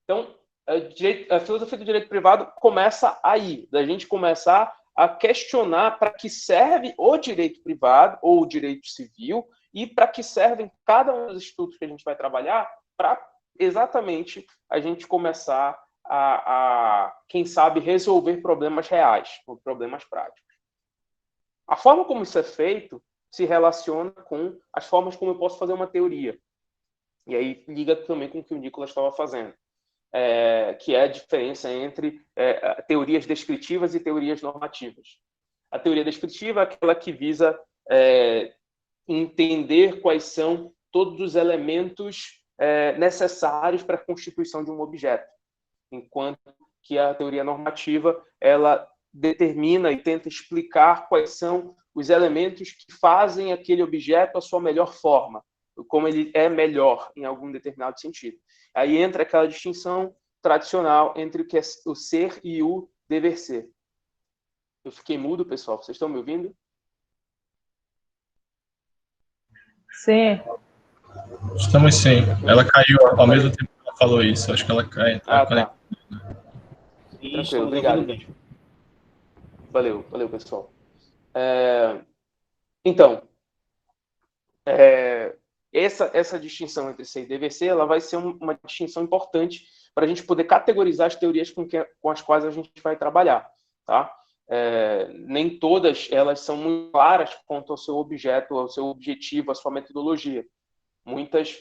Então, a filosofia do direito privado começa aí, da gente começar a questionar para que serve o direito privado ou o direito civil e para que servem cada um dos institutos que a gente vai trabalhar para exatamente a gente começar quem sabe, resolver problemas reais, problemas práticos. A forma como isso é feito se relaciona com as formas como eu posso fazer uma teoria. E aí liga também com o que o Nicolas estava fazendo, que é a diferença entre teorias descritivas e teorias normativas. A teoria descritiva é aquela que visa entender quais são todos os elementos necessários para a constituição de um objeto, enquanto que a teoria normativa ela determina e tenta explicar quais são os elementos que fazem aquele objeto a sua melhor forma, como ele é melhor em algum determinado sentido. Aí entra aquela distinção tradicional entre o que é o ser e o dever ser. Eu fiquei mudo, pessoal. Vocês estão me ouvindo? Sim. Estamos sim. Ela caiu ao mesmo tempo que ela falou isso. Acho que ela cai. Tá. Isso, Tranquilo, obrigado. Valeu, pessoal. Então, essa distinção entre ser e dever ser, ela vai ser uma distinção importante para a gente poder categorizar as teorias com as quais a gente vai trabalhar, tá? Nem todas elas são muito claras quanto ao seu objeto, ao seu objetivo, à sua metodologia. Muitas,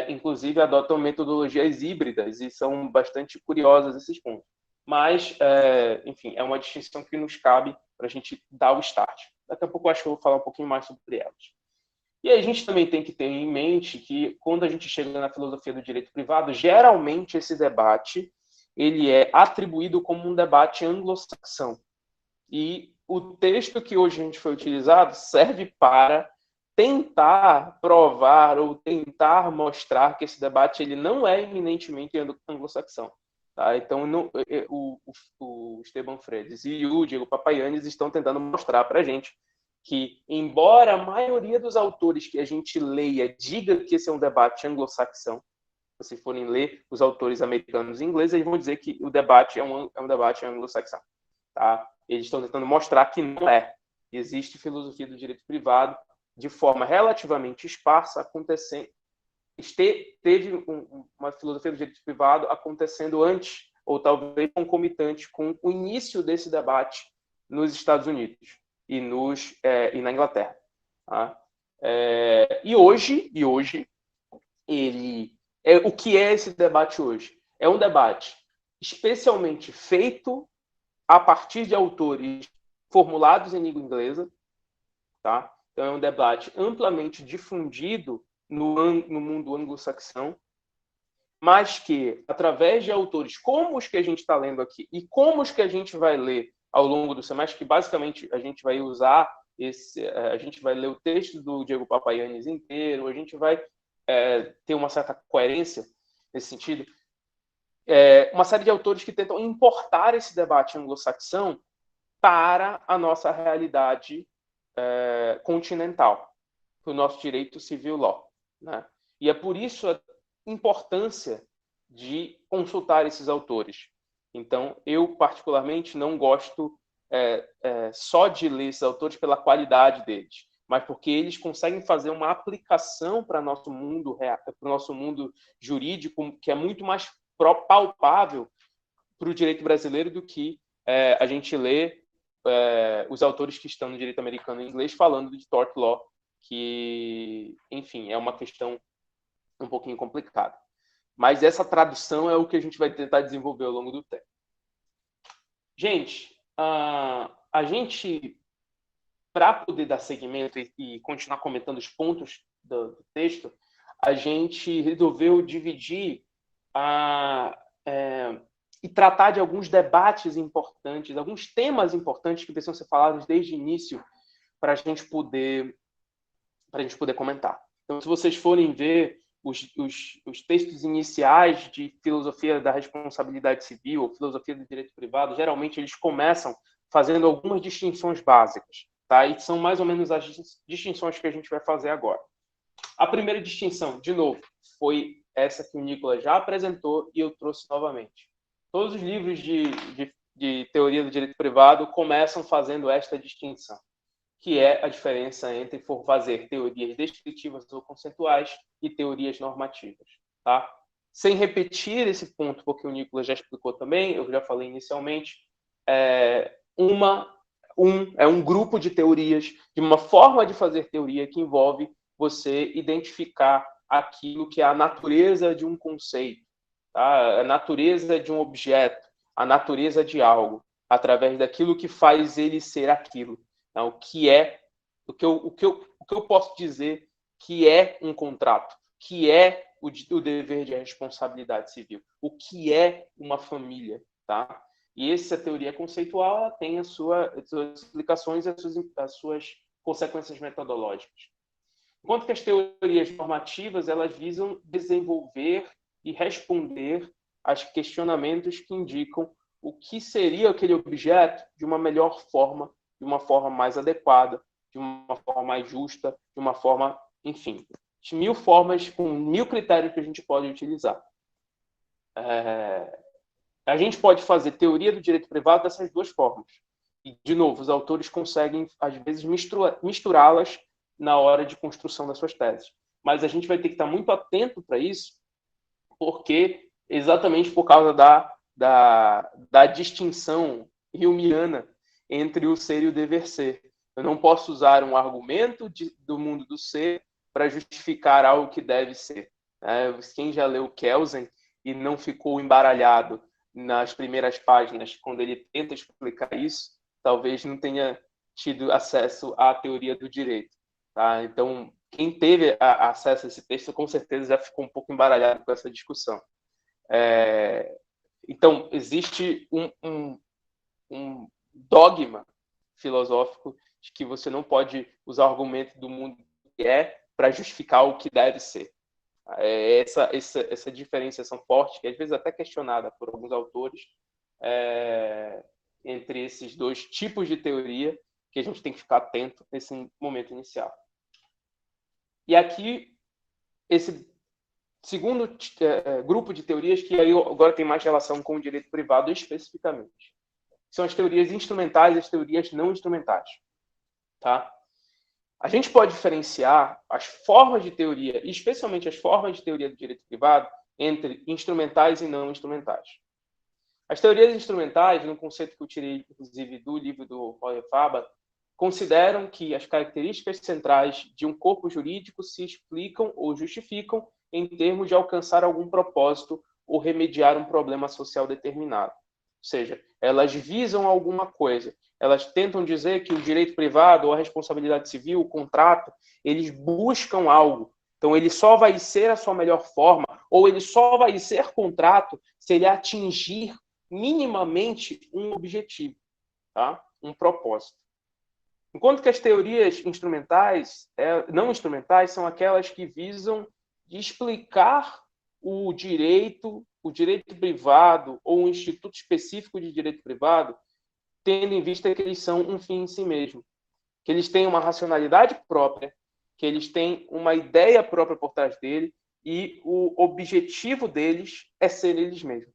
inclusive, adotam metodologias híbridas e são bastante curiosas esses pontos. Mas, enfim, é uma distinção que nos cabe para a gente dar o start. Daqui a pouco eu acho que eu vou falar um pouquinho mais sobre elas. E a gente também tem que ter em mente que, quando a gente chega na filosofia do direito privado, geralmente esse debate ele é atribuído como um debate anglo-saxão. E o texto que hoje a gente foi utilizado serve para tentar provar ou tentar mostrar que esse debate ele não é eminentemente anglo-saxão. Tá? Então, o Esteban Fredes e o Diego Papayannis estão tentando mostrar para a gente que, embora a maioria dos autores que a gente leia diga que esse é um debate anglo-saxão, se vocês forem ler os autores americanos e ingleses, eles vão dizer que o debate é um debate anglo-saxão. Tá? Eles estão tentando mostrar que não é. Existe filosofia do direito privado de forma relativamente esparsa acontecendo. Teve uma filosofia do direito privado acontecendo antes, ou talvez concomitante com o início desse debate nos Estados Unidos e na Inglaterra. Tá? E hoje, o que é esse debate hoje? É um debate especialmente feito a partir de autores formulados em língua inglesa, tá? Então é um debate amplamente difundido no mundo anglo-saxão, mas que, através de autores como os que a gente está lendo aqui e como os que a gente vai ler ao longo do semestre, que basicamente a gente vai usar a gente vai ler o texto do Diego Papayannis inteiro, a gente vai ter uma certa coerência nesse sentido. Uma série de autores que tentam importar esse debate anglo-saxão para a nossa realidade continental, para o nosso direito civil law, né? E é por isso a importância de consultar esses autores. Então, eu particularmente não gosto só de ler esses autores pela qualidade deles, mas porque eles conseguem fazer uma aplicação para nosso mundo jurídico que é muito mais palpável para o direito brasileiro do que a gente lê os autores que estão no direito americano e inglês falando de tort law, que, enfim, é uma questão um pouquinho complicada. Mas essa tradução é o que a gente vai tentar desenvolver ao longo do tempo. Gente, a gente, para poder dar seguimento e continuar comentando os pontos do texto, a gente resolveu dividir e tratar de alguns debates importantes, alguns temas importantes que precisam ser falados desde o início para a gente poder comentar. Então, se vocês forem ver os textos iniciais de filosofia da responsabilidade civil ou filosofia do direito privado, geralmente eles começam fazendo algumas distinções básicas, tá? E são mais ou menos as distinções que a gente vai fazer agora. A primeira distinção, de novo, foi essa que o Nicolas já apresentou e eu trouxe novamente. Todos os livros de teoria do direito privado começam fazendo esta distinção, que é a diferença entre fazer teorias descritivas ou conceituais e teorias normativas. Tá? Sem repetir esse ponto, porque o Nicolas já explicou também, eu já falei inicialmente, é um grupo de teorias, de uma forma de fazer teoria que envolve você identificar aquilo que é a natureza de um conceito, tá? A natureza de um objeto, a natureza de algo, através daquilo que faz ele ser aquilo. Tá? O que eu posso dizer que é um contrato, que é o dever de responsabilidade civil, o que é uma família, tá? E essa teoria conceitual ela tem as suas explicações e as suas consequências metodológicas. Enquanto que as teorias normativas elas visam desenvolver e responder aos questionamentos que indicam o que seria aquele objeto de uma melhor forma, de uma forma mais adequada, de uma forma mais justa, de uma forma, enfim, de 1000 formas, com 1000 critérios que a gente pode utilizar. A gente pode fazer teoria do direito privado dessas duas formas. E, de novo, os autores conseguem, às vezes, misturá-las na hora de construção das suas teses. Mas a gente vai ter que estar muito atento para isso, porque exatamente por causa da distinção humeana entre o ser e o dever ser. Eu não posso usar um argumento do mundo do ser para justificar algo que deve ser. Quem já leu Kelsen e não ficou embaralhado nas primeiras páginas, quando ele tenta explicar isso, talvez não tenha tido acesso à teoria do direito. Tá? Então, quem teve acesso a esse texto, com certeza já ficou um pouco embaralhado com essa discussão. Então, existe um dogma filosófico de que você não pode usar o argumento do mundo que é para justificar o que deve ser. Essa diferenciação forte, que às vezes até questionada por alguns autores, entre esses dois tipos de teoria, que a gente tem que ficar atento nesse momento inicial. E aqui, esse segundo grupo de teorias, que aí agora tem mais relação com o direito privado especificamente, são as teorias instrumentais e as teorias não instrumentais. Tá? A gente pode diferenciar as formas de teoria, especialmente as formas de teoria do direito privado, entre instrumentais e não instrumentais. As teorias instrumentais, no conceito que eu tirei, inclusive, do livro do Roy Faber, consideram que as características centrais de um corpo jurídico se explicam ou justificam em termos de alcançar algum propósito ou remediar um problema social determinado. Ou seja, elas visam alguma coisa. Elas tentam dizer que o direito privado ou a responsabilidade civil, o contrato, eles buscam algo. Então, ele só vai ser a sua melhor forma, ou ele só vai ser contrato se ele atingir minimamente um objetivo, tá? Um propósito. Enquanto que as teorias instrumentais, não instrumentais, são aquelas que visam explicar o direito privado ou um instituto específico de direito privado, tendo em vista que eles são um fim em si mesmo, que eles têm uma racionalidade própria, que eles têm uma ideia própria por trás dele e o objetivo deles é ser eles mesmos.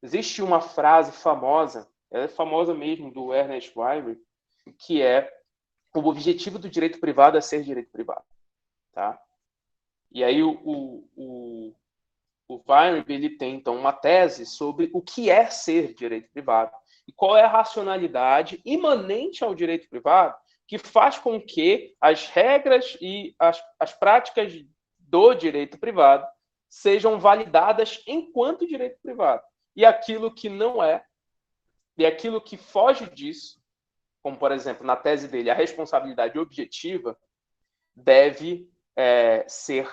Existe uma frase famosa, ela é famosa mesmo, do Ernest Weinberg, que é: o objetivo do direito privado é ser direito privado. Tá? E aí o Weinberg ele tem, então, uma tese sobre o que é ser direito privado e qual é a racionalidade imanente ao direito privado que faz com que as regras e as práticas do direito privado sejam validadas enquanto direito privado. E aquilo que não é, e aquilo que foge disso, como, por exemplo, na tese dele, a responsabilidade objetiva deve ser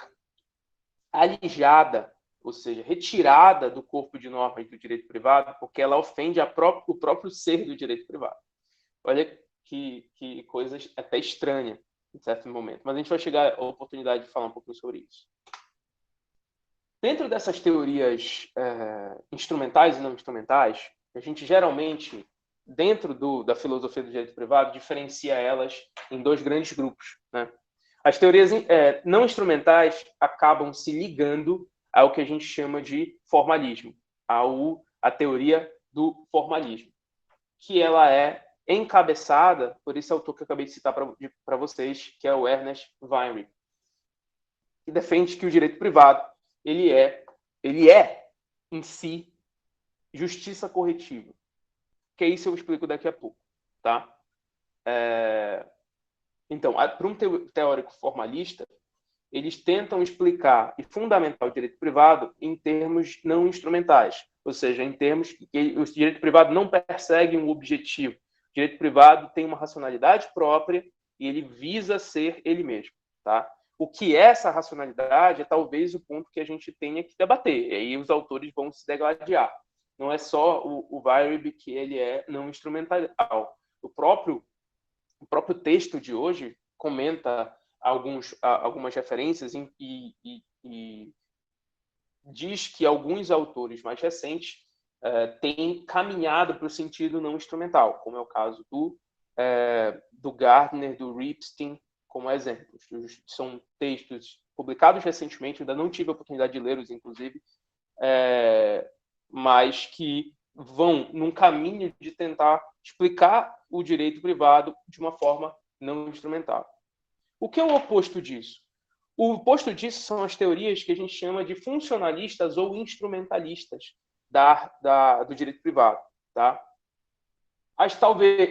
alijada, ou seja, retirada do corpo de normas do direito privado, porque ela ofende o próprio ser do direito privado. Olha que coisa até estranha, em certo momento. Mas a gente vai chegar à oportunidade de falar um pouquinho sobre isso. Dentro dessas teorias instrumentais e não instrumentais, a gente geralmente, dentro da filosofia do direito privado, diferencia elas em dois grandes grupos. Né? As teorias não instrumentais acabam se ligando ao que a gente chama de formalismo, a teoria do formalismo, que ela é encabeçada por esse autor que eu acabei de citar para vocês, que é o Ernest Weinberg, que defende que o direito privado ele é em si justiça corretiva. Que isso eu explico daqui a pouco, tá? Então, para um teórico formalista, eles tentam explicar e fundamentar o direito privado em termos não instrumentais, ou seja, em termos que o direito privado não persegue um objetivo. O direito privado tem uma racionalidade própria e ele visa ser ele mesmo, tá? O que é essa racionalidade é talvez o ponto que a gente tenha que debater. E aí os autores vão se degladiar. Não é só o Weyrich que ele é não instrumental. O próprio texto de hoje comenta algumas referências e diz que alguns autores mais recentes têm caminhado para o sentido não instrumental, como é o caso do Gardner, do Ripstein, como exemplos. São textos publicados recentemente, ainda não tive a oportunidade de lê-los, inclusive, mas que vão num caminho de tentar explicar o direito privado de uma forma não instrumental. O que é o oposto disso? O oposto disso são as teorias que a gente chama de funcionalistas ou instrumentalistas do direito privado. Tá?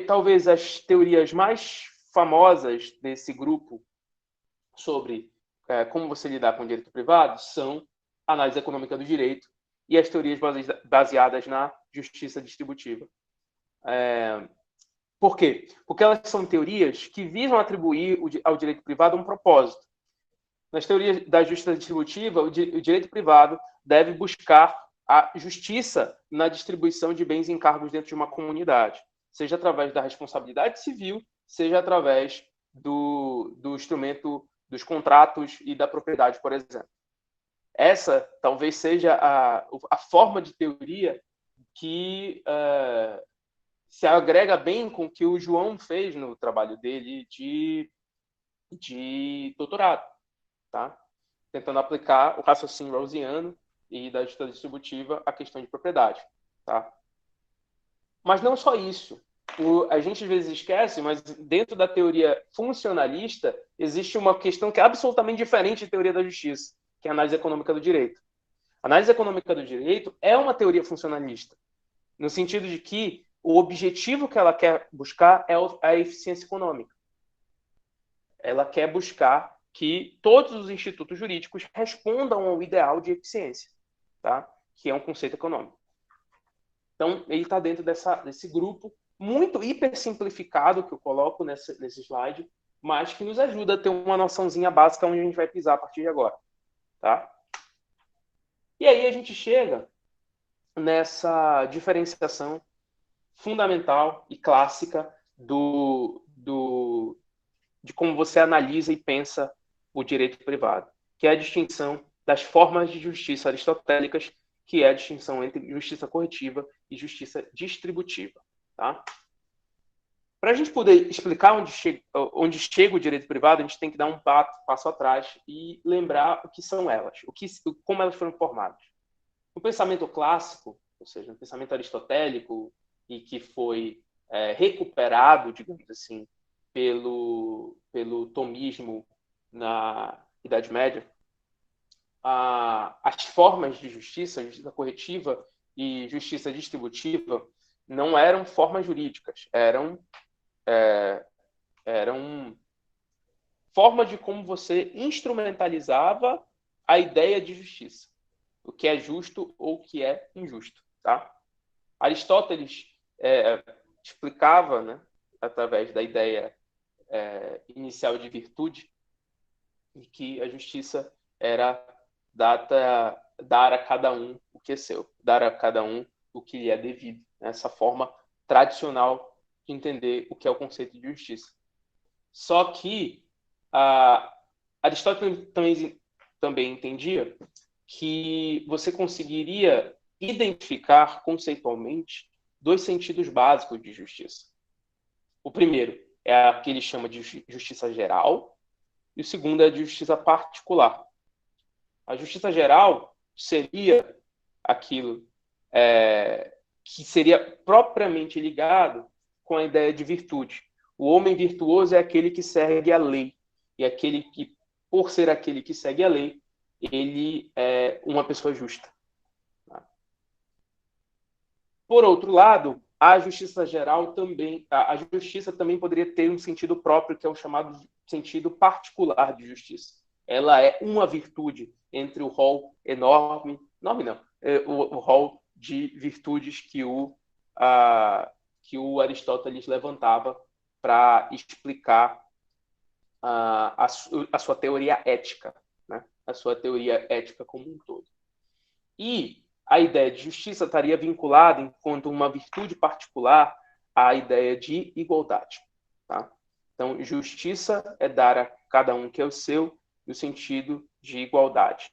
Talvez as teorias mais famosas desse grupo sobre como você lidar com o direito privado são a análise econômica do direito e as teorias baseadas na justiça distributiva. Por quê? Porque elas são teorias que visam atribuir ao direito privado um propósito. Nas teorias da justiça distributiva, o direito privado deve buscar a justiça na distribuição de bens e encargos dentro de uma comunidade, seja através da responsabilidade civil, seja através do instrumento dos contratos e da propriedade, por exemplo. Essa talvez seja a forma de teoria que se agrega bem com o que o João fez no trabalho dele de doutorado, tá? Tentando aplicar o raciocínio rawlsiano e da justiça distributiva à questão de propriedade. Tá? Mas não só isso. A gente às vezes esquece, mas dentro da teoria funcionalista existe uma questão que é absolutamente diferente da teoria da justiça, que é a análise econômica do direito. A análise econômica do direito é uma teoria funcionalista, no sentido de que o objetivo que ela quer buscar é a eficiência econômica. Ela quer buscar que todos os institutos jurídicos respondam ao ideal de eficiência, tá? Que é um conceito econômico. Então, ele está dentro desse grupo muito hipersimplificado que eu coloco nesse slide, mas que nos ajuda a ter uma noçãozinha básica onde a gente vai pisar a partir de agora. Tá? E aí a gente chega nessa diferenciação fundamental e clássica de como você analisa e pensa o direito privado, que é a distinção das formas de justiça aristotélicas, que é a distinção entre justiça corretiva e justiça distributiva. Tá? Para a gente poder explicar onde chega o direito privado, a gente tem que dar um passo atrás e lembrar o que são elas, como elas foram formadas. O pensamento clássico, ou seja, o pensamento aristotélico, e que foi recuperado, digamos assim, pelo tomismo na Idade Média, as formas de justiça corretiva e justiça distributiva, não eram formas jurídicas, eram forma de como você instrumentalizava a ideia de justiça, o que é justo ou o que é injusto. Tá? Aristóteles explicava, né, através da ideia inicial de virtude, que a justiça era dar a cada um o que é seu, dar a cada um o que lhe é devido. Essa forma tradicional de entender o que é o conceito de justiça. Só que Aristóteles também entendia que você conseguiria identificar conceitualmente dois sentidos básicos de justiça. O primeiro é o que ele chama de justiça geral, e o segundo é a justiça particular. A justiça geral seria aquilo que seria propriamente ligado com a ideia de virtude. O homem virtuoso é aquele que segue a lei, e aquele que, por ser aquele que segue a lei, ele é uma pessoa justa. Por outro lado, a justiça geral também, a justiça também poderia ter um sentido próprio, que é o chamado sentido particular de justiça. Ela é uma virtude entre o rol enorme, o rol de virtudes que o Aristóteles levantava para explicar a sua teoria ética, né? A sua teoria ética como um todo. E a ideia de justiça estaria vinculada, enquanto uma virtude particular, à ideia de igualdade. Tá? Então, justiça é dar a cada um que é o seu, no sentido de igualdade.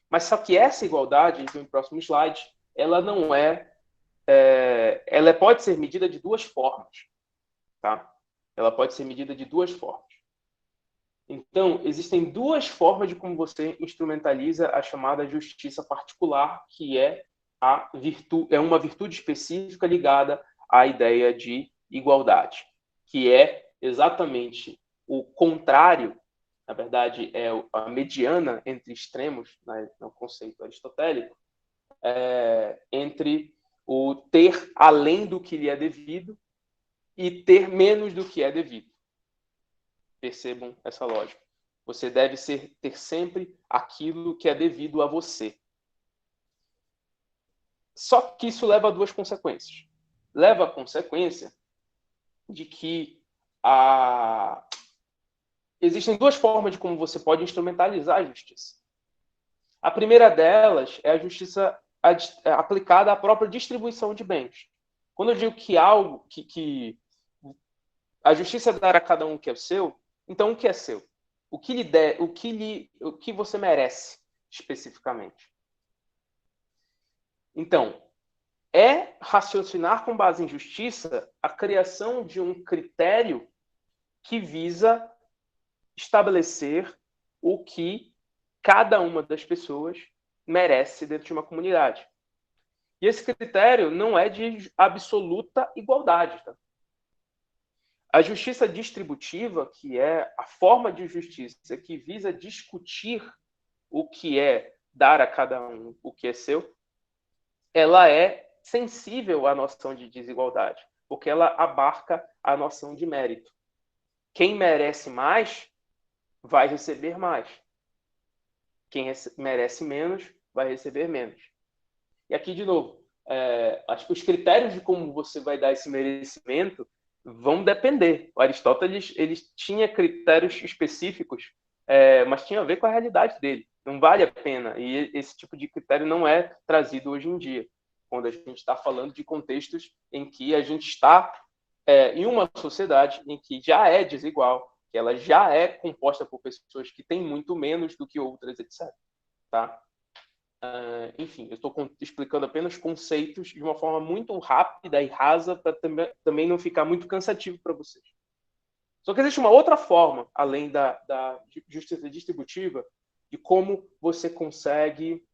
Mas só que essa igualdade, no próximo slide, ela não ela pode ser medida de duas formas. Tá? Ela pode ser medida de duas formas. Então, existem duas formas de como você instrumentaliza a chamada justiça particular, que é uma virtude específica ligada à ideia de igualdade, que é exatamente o contrário, na verdade, é a mediana entre extremos, né, no conceito aristotélico, entre o ter além do que lhe é devido e ter menos do que é devido. Percebam essa lógica. Você deve ter sempre aquilo que é devido a você. Só que isso leva a duas consequências. Leva a consequência de que existem duas formas de como você pode instrumentalizar a justiça. A primeira delas é a justiça aplicada à própria distribuição de bens. Quando eu digo que a justiça é dar a cada um o que é seu, então o que é seu? O que você merece especificamente? Então, é raciocinar com base em justiça a criação de um critério que visa estabelecer o que cada uma das pessoas merece dentro de uma comunidade. E esse critério não é de absoluta igualdade, tá? A justiça distributiva, que é a forma de justiça que visa discutir o que é dar a cada um o que é seu, ela é sensível à noção de desigualdade, porque ela abarca a noção de mérito. Quem merece mais vai receber mais. Quem merece menos vai receber menos. E aqui, de novo, os critérios de como você vai dar esse merecimento vão depender. O Aristóteles ele tinha critérios específicos, mas tinha a ver com a realidade dele. Não vale a pena. E esse tipo de critério não é trazido hoje em dia, quando a gente está falando de contextos em que a gente está em uma sociedade em que já é desigual, que ela já é composta por pessoas que têm muito menos do que outras, etc. Tá? Enfim, eu estou explicando apenas conceitos de uma forma muito rápida e rasa para também não ficar muito cansativo para vocês. Só que existe uma outra forma, além da justiça distributiva, de como você consegue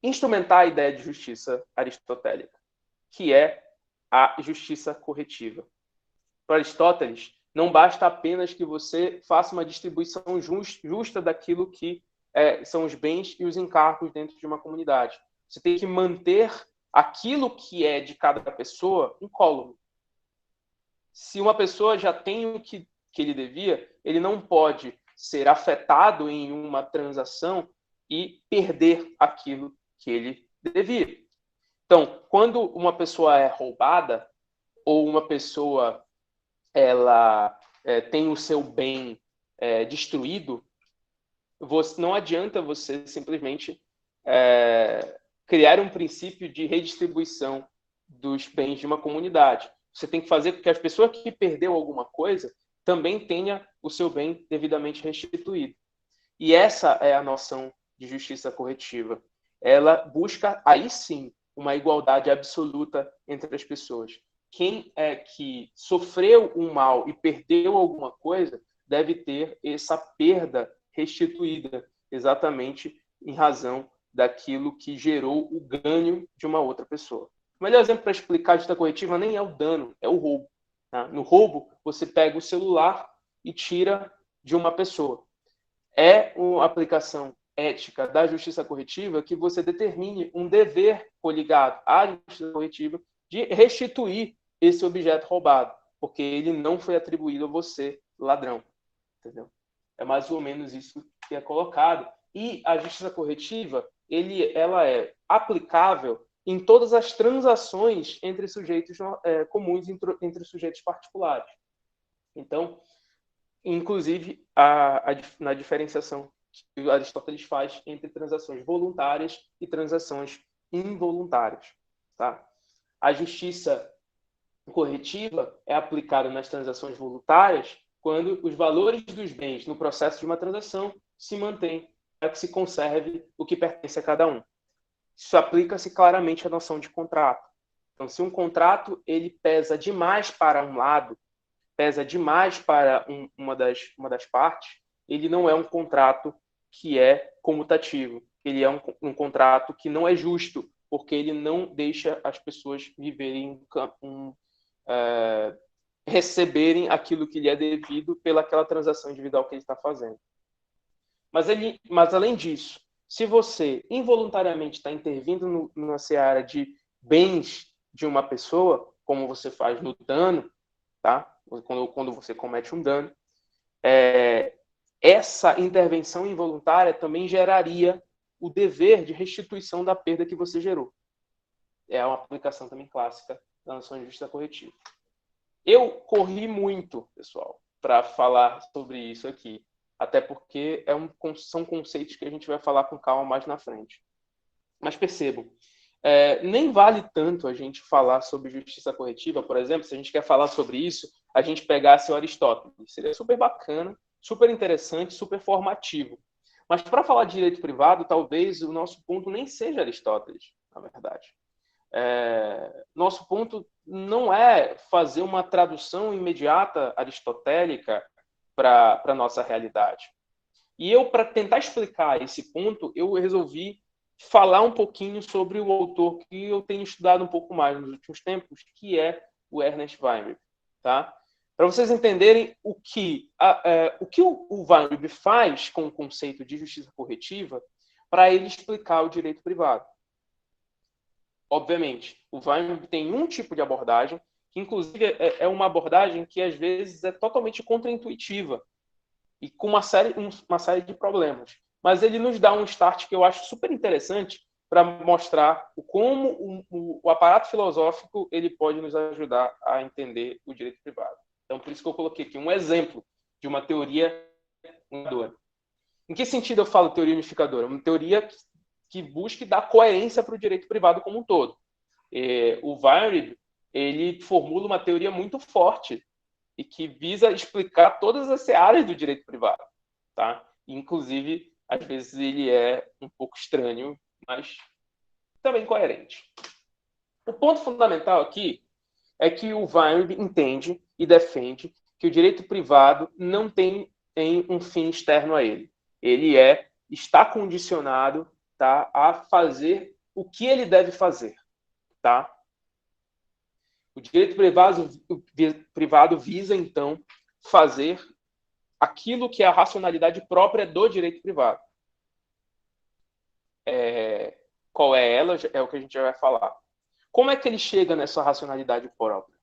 instrumentar a ideia de justiça aristotélica, que é a justiça corretiva. Para Aristóteles, não basta apenas que você faça uma distribuição justa daquilo que são os bens e os encargos dentro de uma comunidade. Você tem que manter aquilo que é de cada pessoa incólume. Se uma pessoa já tem o que ele devia, ele não pode ser afetado em uma transação e perder aquilo que ele devia. Então, quando uma pessoa é roubada ou uma pessoa ela tem o seu bem destruído, não adianta você simplesmente criar um princípio de redistribuição dos bens de uma comunidade. Você tem que fazer com que as pessoas que perdeu alguma coisa também tenha o seu bem devidamente restituído. E essa é a noção de justiça corretiva. Ela busca, aí sim, uma igualdade absoluta entre as pessoas. Quem é que sofreu um mal e perdeu alguma coisa deve ter essa perda restituída, exatamente em razão daquilo que gerou o ganho de uma outra pessoa. O melhor exemplo para explicar a justiça corretiva nem é o dano, é o roubo. Tá? No roubo, você pega o celular e tira de uma pessoa. É uma aplicação ética da justiça corretiva que você determine um dever coligado à justiça corretiva de restituir esse objeto roubado, porque ele não foi atribuído a você, ladrão. Entendeu? É mais ou menos isso que é colocado. E a justiça corretiva, ela é aplicável em todas as transações entre sujeitos comuns, entre sujeitos particulares. Então, inclusive, na diferenciação que Aristóteles faz entre transações voluntárias e transações involuntárias. Tá? A justiça corretiva é aplicada nas transações voluntárias quando os valores dos bens no processo de uma transação se mantêm para que se conserve o que pertence a cada um. Isso aplica-se claramente à noção de contrato. Então, se um contrato ele pesa demais para um lado, pesa demais para uma das partes, ele não é um contrato que é comutativo. Ele é um contrato que não é justo, porque ele não deixa as pessoas viverem receberem aquilo que lhe é devido pelaquela transação individual que ele está fazendo. Mas além disso, se você involuntariamente está intervindo na seara de bens de uma pessoa, como você faz no dano, tá? Quando você comete um dano, essa intervenção involuntária também geraria o dever de restituição da perda que você gerou. É uma aplicação também clássica da noção de justiça corretiva. Eu corri muito, pessoal, para falar sobre isso aqui, até porque são conceitos que a gente vai falar com calma mais na frente. Mas percebam, nem vale tanto a gente falar sobre justiça corretiva, por exemplo, se a gente quer falar sobre isso, a gente pegasse o Aristóteles. Seria super bacana, super interessante, super formativo. Mas para falar de direito privado, talvez o nosso ponto nem seja Aristóteles, na verdade. Nosso ponto não é fazer uma tradução imediata aristotélica para a nossa realidade. E eu, para tentar explicar esse ponto, eu resolvi falar um pouquinho sobre o autor que eu tenho estudado um pouco mais nos últimos tempos, que é o Ernest Weinberg. Tá? Para vocês entenderem o que o Weinberg faz com o conceito de justiça corretiva para ele explicar o direito privado. Obviamente, o Weinberg tem um tipo de abordagem, que inclusive é uma abordagem que às vezes é totalmente contraintuitiva e com uma série de problemas. Mas ele nos dá um start que eu acho super interessante para mostrar como o aparato filosófico ele pode nos ajudar a entender o direito privado. Então, por isso que eu coloquei aqui um exemplo de uma teoria unificadora. Em que sentido eu falo teoria unificadora? Uma teoria que busque dar coerência para o direito privado como um todo. O Weinberg ele formula uma teoria muito forte e que visa explicar todas as searas do direito privado. Tá? Inclusive, às vezes ele é um pouco estranho, mas também coerente. O ponto fundamental aqui é que o Weinberg entende e defende que o direito privado não tem um fim externo a ele. Ele está condicionado, tá, a fazer o que ele deve fazer. Tá? O direito privado visa, então, fazer aquilo que é a racionalidade própria do direito privado. Qual é ela? É o que a gente já vai falar. Como é que ele chega nessa racionalidade própria?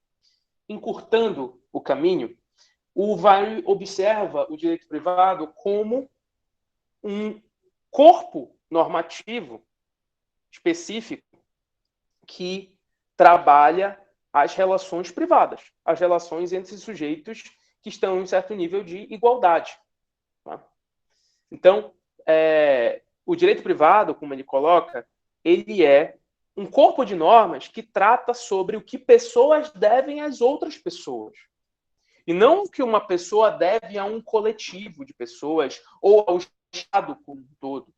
Encurtando o caminho, o Weinberg observa o direito privado como um corpo normativo específico que trabalha as relações privadas, as relações entre sujeitos que estão em um certo nível de igualdade. Tá? Então, o direito privado, como ele coloca, ele é um corpo de normas que trata sobre o que pessoas devem às outras pessoas. E não o que uma pessoa deve a um coletivo de pessoas ou ao Estado como um todo.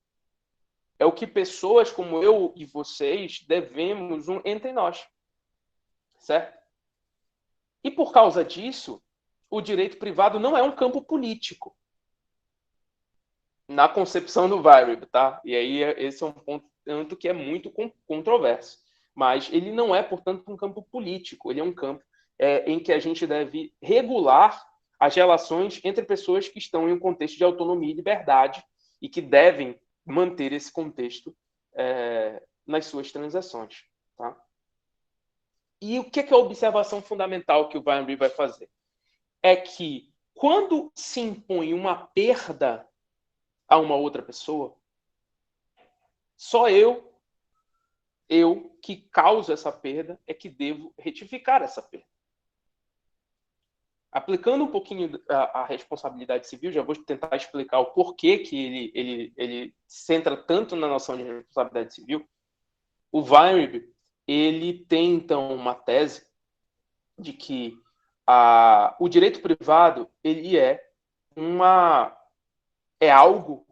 É o que pessoas como eu e vocês devemos entre nós. Certo? E por causa disso, o direito privado não é um campo político. Na concepção do Weinberg, tá? E aí esse é um ponto que é muito controverso. Mas ele não é, portanto, um campo político. Ele é um campo em que a gente deve regular as relações entre pessoas que estão em um contexto de autonomia e liberdade e que devem manter esse contexto nas suas transações. Tá? E o que é a observação fundamental que o Weinberg vai fazer? É que quando se impõe uma perda a uma outra pessoa, só eu que causo essa perda é que devo retificar essa perda. Aplicando um pouquinho a responsabilidade civil, já vou tentar explicar o porquê que ele centra tanto na noção de responsabilidade civil. O Weinberg, ele tem, então, uma tese de que o direito privado ele é algo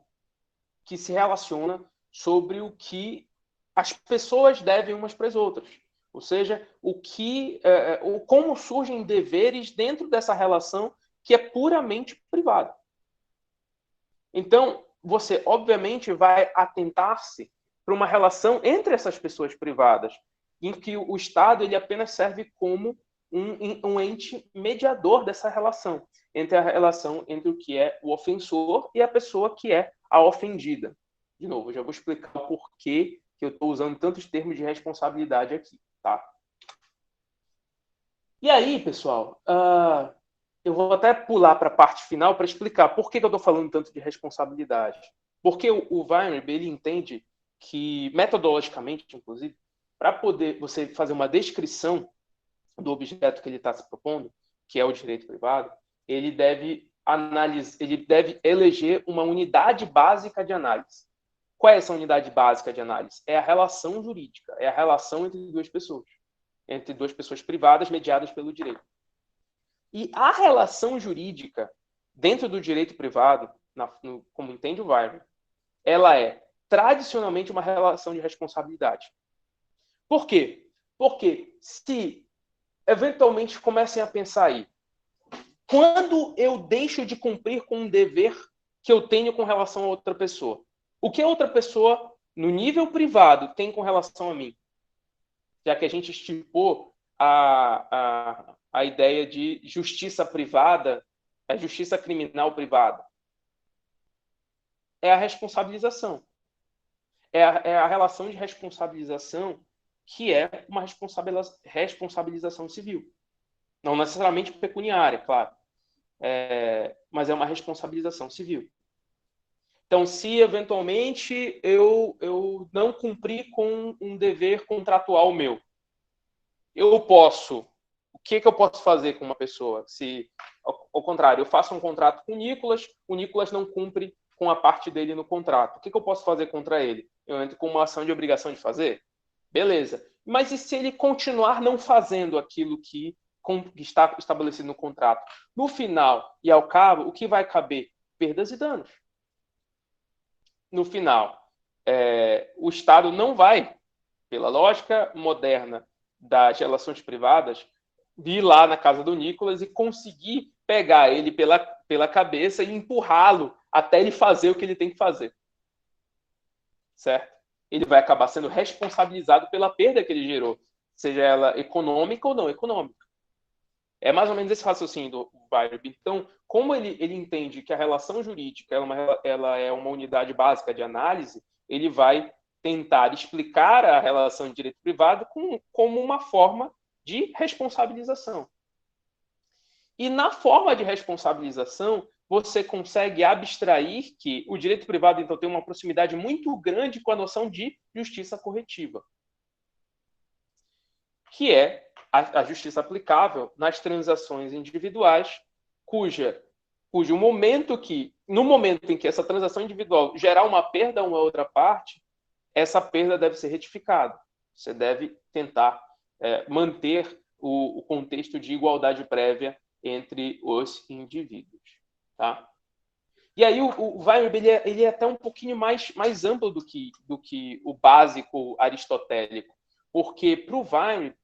que se relaciona sobre o que as pessoas devem umas para as outras. Ou seja, como surgem deveres dentro dessa relação que é puramente privada. Então, você, obviamente, vai atentar-se para uma relação entre essas pessoas privadas, em que o Estado ele apenas serve como um ente mediador dessa relação, entre o que é o ofensor e a pessoa que é a ofendida. De novo, eu já vou explicar o porquê que eu estou usando tantos termos de responsabilidade aqui. Tá? E aí, pessoal, eu vou até pular para a parte final para explicar por que eu estou falando tanto de responsabilidade. Porque o Weinberg ele entende que, metodologicamente, inclusive, para poder você fazer uma descrição do objeto que ele está se propondo, que é o direito privado, ele deve eleger uma unidade básica de análise. Qual é essa unidade básica de análise? É a relação jurídica, é a relação entre duas pessoas privadas mediadas pelo direito. E a relação jurídica dentro do direito privado, como entende o Weinberg, ela é tradicionalmente uma relação de responsabilidade. Por quê? Porque se eventualmente comecem a pensar aí, quando eu deixo de cumprir com um dever que eu tenho com relação a outra pessoa, o que a outra pessoa, no nível privado, tem com relação a mim? Já que a gente estipou a ideia de justiça privada, a justiça criminal privada. É a responsabilização. É a relação de responsabilização que é uma responsabilização civil. Não necessariamente pecuniária, claro. Mas é uma responsabilização civil. Então, se eventualmente eu não cumprir com um dever contratual meu, o que eu posso fazer com uma pessoa? Se, ao contrário, eu faço um contrato com o Nicolas não cumpre com a parte dele no contrato. O que eu posso fazer contra ele? Eu entro com uma ação de obrigação de fazer? Beleza. Mas e se ele continuar não fazendo aquilo que está estabelecido no contrato? No final e ao cabo, o que vai caber? Perdas e danos. No final, o Estado não vai, pela lógica moderna das relações privadas, ir lá na casa do Nicolas e conseguir pegar ele pela cabeça e empurrá-lo até ele fazer o que ele tem que fazer. Certo? Ele vai acabar sendo responsabilizado pela perda que ele gerou, seja ela econômica ou não econômica. É mais ou menos esse raciocínio do Weinberg. Então, como ele entende que a relação jurídica ela é uma unidade básica de análise, ele vai tentar explicar a relação de direito privado como uma forma de responsabilização. E na forma de responsabilização, você consegue abstrair que o direito privado, então, tem uma proximidade muito grande com a noção de justiça corretiva, que é a justiça aplicável nas transações individuais, no momento em que essa transação individual gerar uma perda a uma outra parte, essa perda deve ser retificada. Você deve tentar manter o contexto de igualdade prévia entre os indivíduos. Tá? E aí o Weinberg ele é até um pouquinho mais amplo do que o básico aristotélico, porque para o Weinberg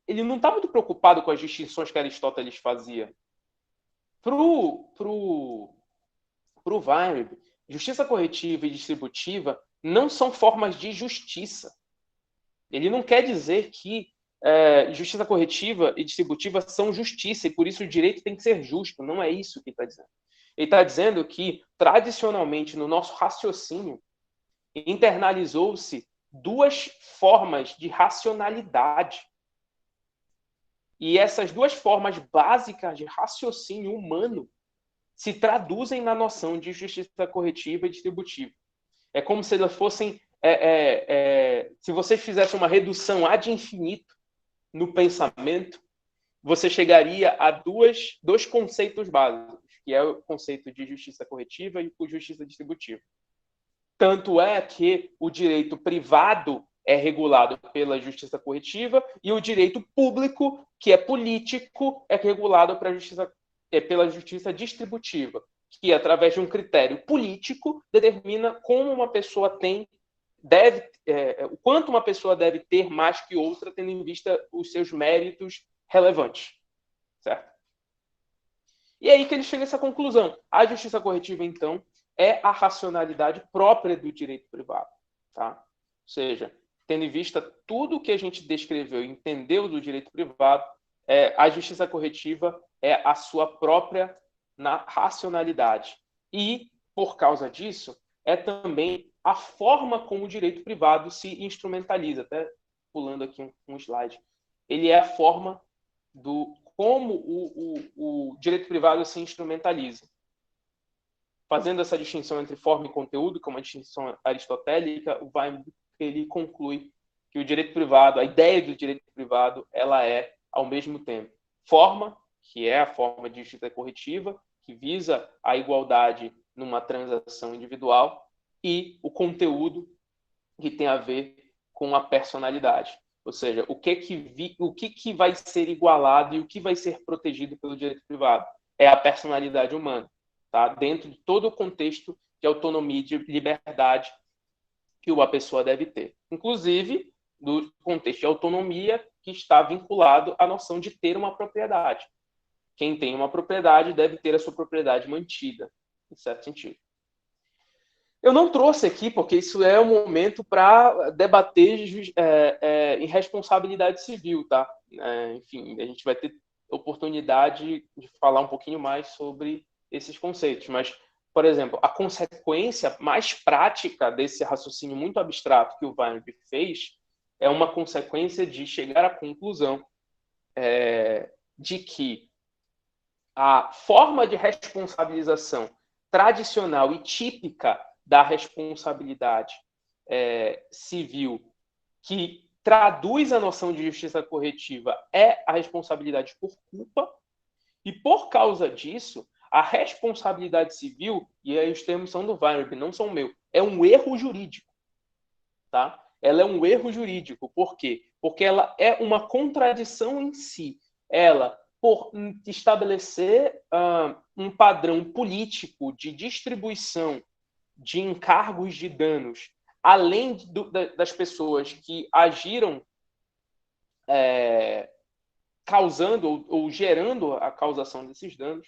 ele não está muito preocupado com as distinções que Aristóteles fazia. Para o Weinberg, justiça corretiva e distributiva não são formas de justiça. Ele não quer dizer que justiça corretiva e distributiva são justiça, e por isso o direito tem que ser justo. Não é isso que ele está dizendo. Ele está dizendo que, tradicionalmente, no nosso raciocínio, internalizou-se duas formas de racionalidade. E essas duas formas básicas de raciocínio humano se traduzem na noção de justiça corretiva e distributiva. É como se elas fossem... se você fizesse uma redução ad infinito no pensamento, você chegaria a dois conceitos básicos, que é o conceito de justiça corretiva e o justiça distributiva. Tanto é que o direito privado é regulado pela justiça corretiva e o direito público, que é político, é regulado pela justiça distributiva, que, através de um critério político, determina como uma pessoa o quanto uma pessoa deve ter mais que outra, tendo em vista os seus méritos relevantes. Certo? E é aí que ele chega a essa conclusão. A justiça corretiva, então, é a racionalidade própria do direito privado. Tá? Ou seja, tendo em vista tudo o que a gente descreveu e entendeu do direito privado, a justiça corretiva é a sua própria racionalidade. E, por causa disso, é também a forma como o direito privado se instrumentaliza. Até pulando aqui um slide. Ele é a forma do como o direito privado se instrumentaliza. Fazendo essa distinção entre forma e conteúdo, como a distinção aristotélica, o Weinberg ele conclui que o direito privado, a ideia do direito privado, ela é, ao mesmo tempo, forma, que é a forma de justiça corretiva, que visa a igualdade numa transação individual, e o conteúdo, que tem a ver com a personalidade. Ou seja, o que vai ser igualado e o que vai ser protegido pelo direito privado? É a personalidade humana, tá? Dentro de todo o contexto de autonomia e de liberdade que uma pessoa deve ter. Inclusive, do contexto de autonomia que está vinculado à noção de ter uma propriedade. Quem tem uma propriedade deve ter a sua propriedade mantida, em certo sentido. Eu não trouxe aqui, porque isso é um momento para debater em responsabilidade civil, tá? Enfim, a gente vai ter oportunidade de falar um pouquinho mais sobre esses conceitos. Mas, por exemplo, a consequência mais prática desse raciocínio muito abstrato que o Weinberg fez é uma consequência de chegar à conclusão de que a forma de responsabilização tradicional e típica da responsabilidade civil, que traduz a noção de justiça corretiva, é a responsabilidade por culpa, e por causa disso, a responsabilidade civil, e aí os termos são do Weinberg, não são meus, é um erro jurídico. Tá? Ela é um erro jurídico. Por quê? Porque ela é uma contradição em si. Ela, por estabelecer um padrão político de distribuição de encargos de danos, além das pessoas que agiram causando ou gerando a causação desses danos,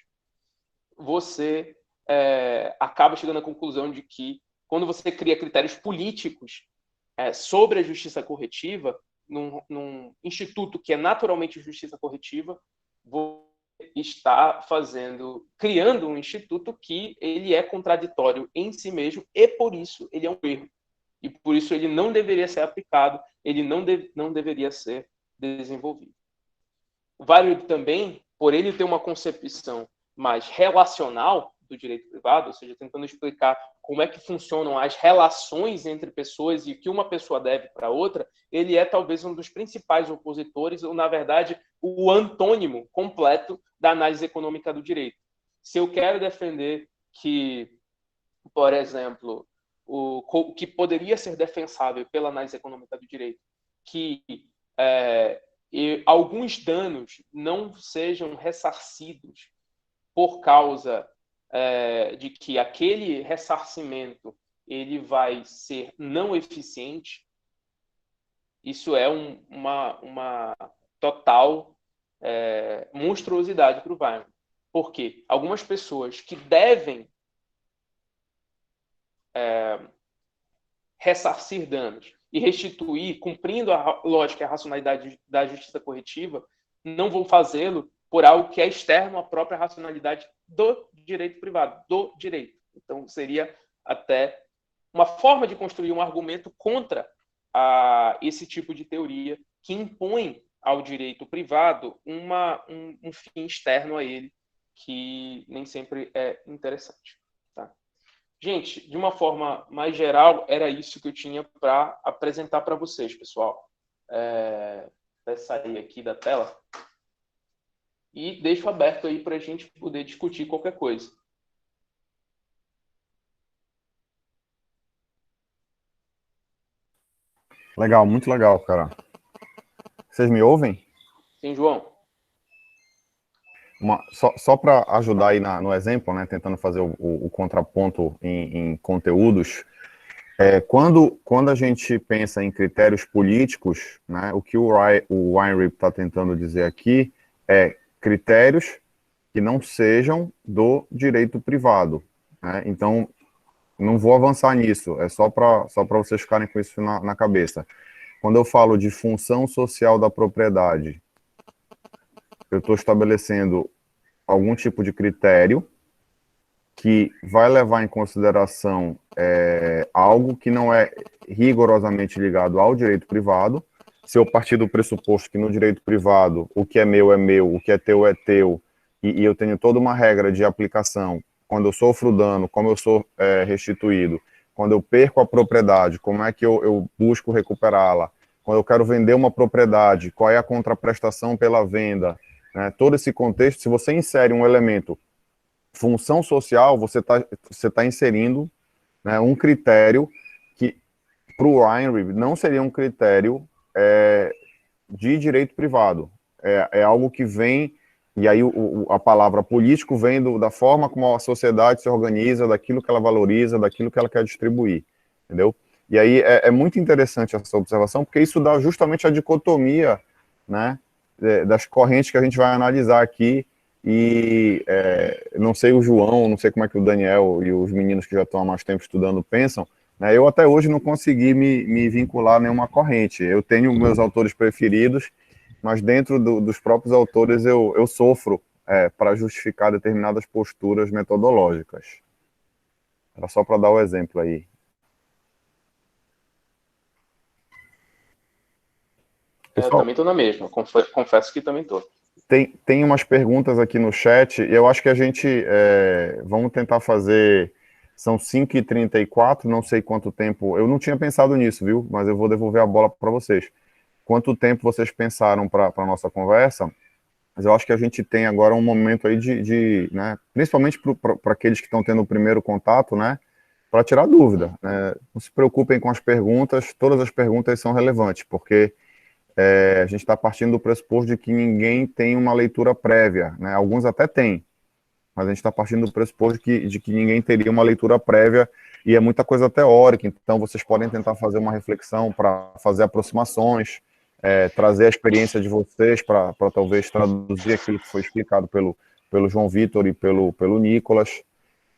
você acaba chegando à conclusão de que, quando você cria critérios políticos sobre a justiça corretiva, num instituto que é naturalmente justiça corretiva, você está criando um instituto que ele é contraditório em si mesmo, e por isso ele é um erro. E por isso ele não deveria ser aplicado, ele não deveria ser desenvolvido. O Weinberg também, por ele ter uma concepção mais relacional do direito privado, ou seja, tentando explicar como é que funcionam as relações entre pessoas e o que uma pessoa deve para outra, ele é talvez um dos principais opositores, ou, na verdade, o antônimo completo da análise econômica do direito. Se eu quero defender que, por exemplo, o que poderia ser defensável pela análise econômica do direito, que alguns danos não sejam ressarcidos por causa de que aquele ressarcimento ele vai ser não eficiente, isso é uma total monstruosidade para o Weinberg. Por quê? Algumas pessoas que devem ressarcir danos e restituir, cumprindo a lógica e a racionalidade da justiça corretiva, não vão fazê-lo por algo que é externo à própria racionalidade do direito privado, do direito. Então, seria até uma forma de construir um argumento contra esse tipo de teoria que impõe ao direito privado um fim externo a ele, que nem sempre é interessante. Tá? Gente, de uma forma mais geral, era isso que eu tinha para apresentar para vocês, pessoal. Vai sair aqui da tela. E deixo aberto aí para a gente poder discutir qualquer coisa. Legal, muito legal, cara. Vocês me ouvem? Sim, João. Só para ajudar aí no exemplo, né, tentando fazer o contraponto em conteúdos, quando a gente pensa em critérios políticos, né, o que o Weinreib está tentando dizer aqui é critérios que não sejam do direito privado. Né? Então, não vou avançar nisso, é só para vocês ficarem com isso na cabeça. Quando eu falo de função social da propriedade, eu estou estabelecendo algum tipo de critério que vai levar em consideração algo que não é rigorosamente ligado ao direito privado. Se eu partir do pressuposto que no direito privado o que é meu, o que é teu, e eu tenho toda uma regra de aplicação, quando eu sofro dano, como eu sou restituído, quando eu perco a propriedade, como é que eu busco recuperá-la, quando eu quero vender uma propriedade, qual é a contraprestação pela venda, né? Todo esse contexto, se você insere um elemento função social, você tá inserindo, né, um critério que, para o Weinreib, não seria um critério de direito privado. É algo que vem, e aí a palavra político vem da forma como a sociedade se organiza, daquilo que ela valoriza, daquilo que ela quer distribuir, entendeu? E aí é muito interessante essa observação, porque isso dá justamente a dicotomia, né, das correntes que a gente vai analisar aqui. E não sei o João, não sei como é que o Daniel e os meninos que já estão há mais tempo estudando pensam, né? Eu até hoje não consegui me vincular a nenhuma corrente. Eu tenho meus autores preferidos, mas dentro dos próprios autores eu sofro para justificar determinadas posturas metodológicas. Era só para dar o exemplo aí. Eu também estou na mesma, confesso que também estou. Tem umas perguntas aqui no chat, e eu acho que a gente vamos tentar fazer, são 5h34, não sei quanto tempo, eu não tinha pensado nisso, viu, mas eu vou devolver a bola para vocês. Quanto tempo vocês pensaram para a nossa conversa? Mas eu acho que a gente tem agora um momento aí né, principalmente para aqueles que estão tendo o primeiro contato, né, para tirar dúvida, né? Não se preocupem com as perguntas, todas as perguntas são relevantes, porque a gente está partindo do pressuposto de que ninguém tem uma leitura prévia, né? Alguns até têm, mas a gente está partindo do pressuposto de que ninguém teria uma leitura prévia, e é muita coisa teórica, então vocês podem tentar fazer uma reflexão para fazer aproximações, trazer a experiência de vocês para talvez traduzir aquilo que foi explicado pelo João Vitor e pelo Nicolas.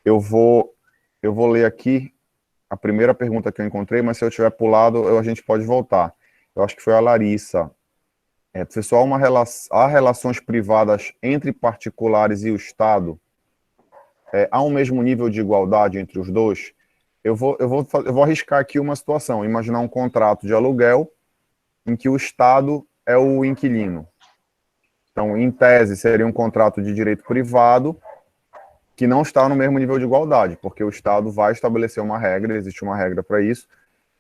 Eu vou ler aqui a primeira pergunta que eu encontrei, mas se eu tiver pulado, a gente pode voltar. Eu acho que foi a Larissa. Pessoal, há relações privadas entre particulares e o Estado? Há um mesmo nível de igualdade entre os dois? Eu vou arriscar aqui uma situação, imaginar um contrato de aluguel em que o Estado é o inquilino. Então, em tese, seria um contrato de direito privado que não está no mesmo nível de igualdade, porque o Estado vai estabelecer uma regra, existe uma regra para isso,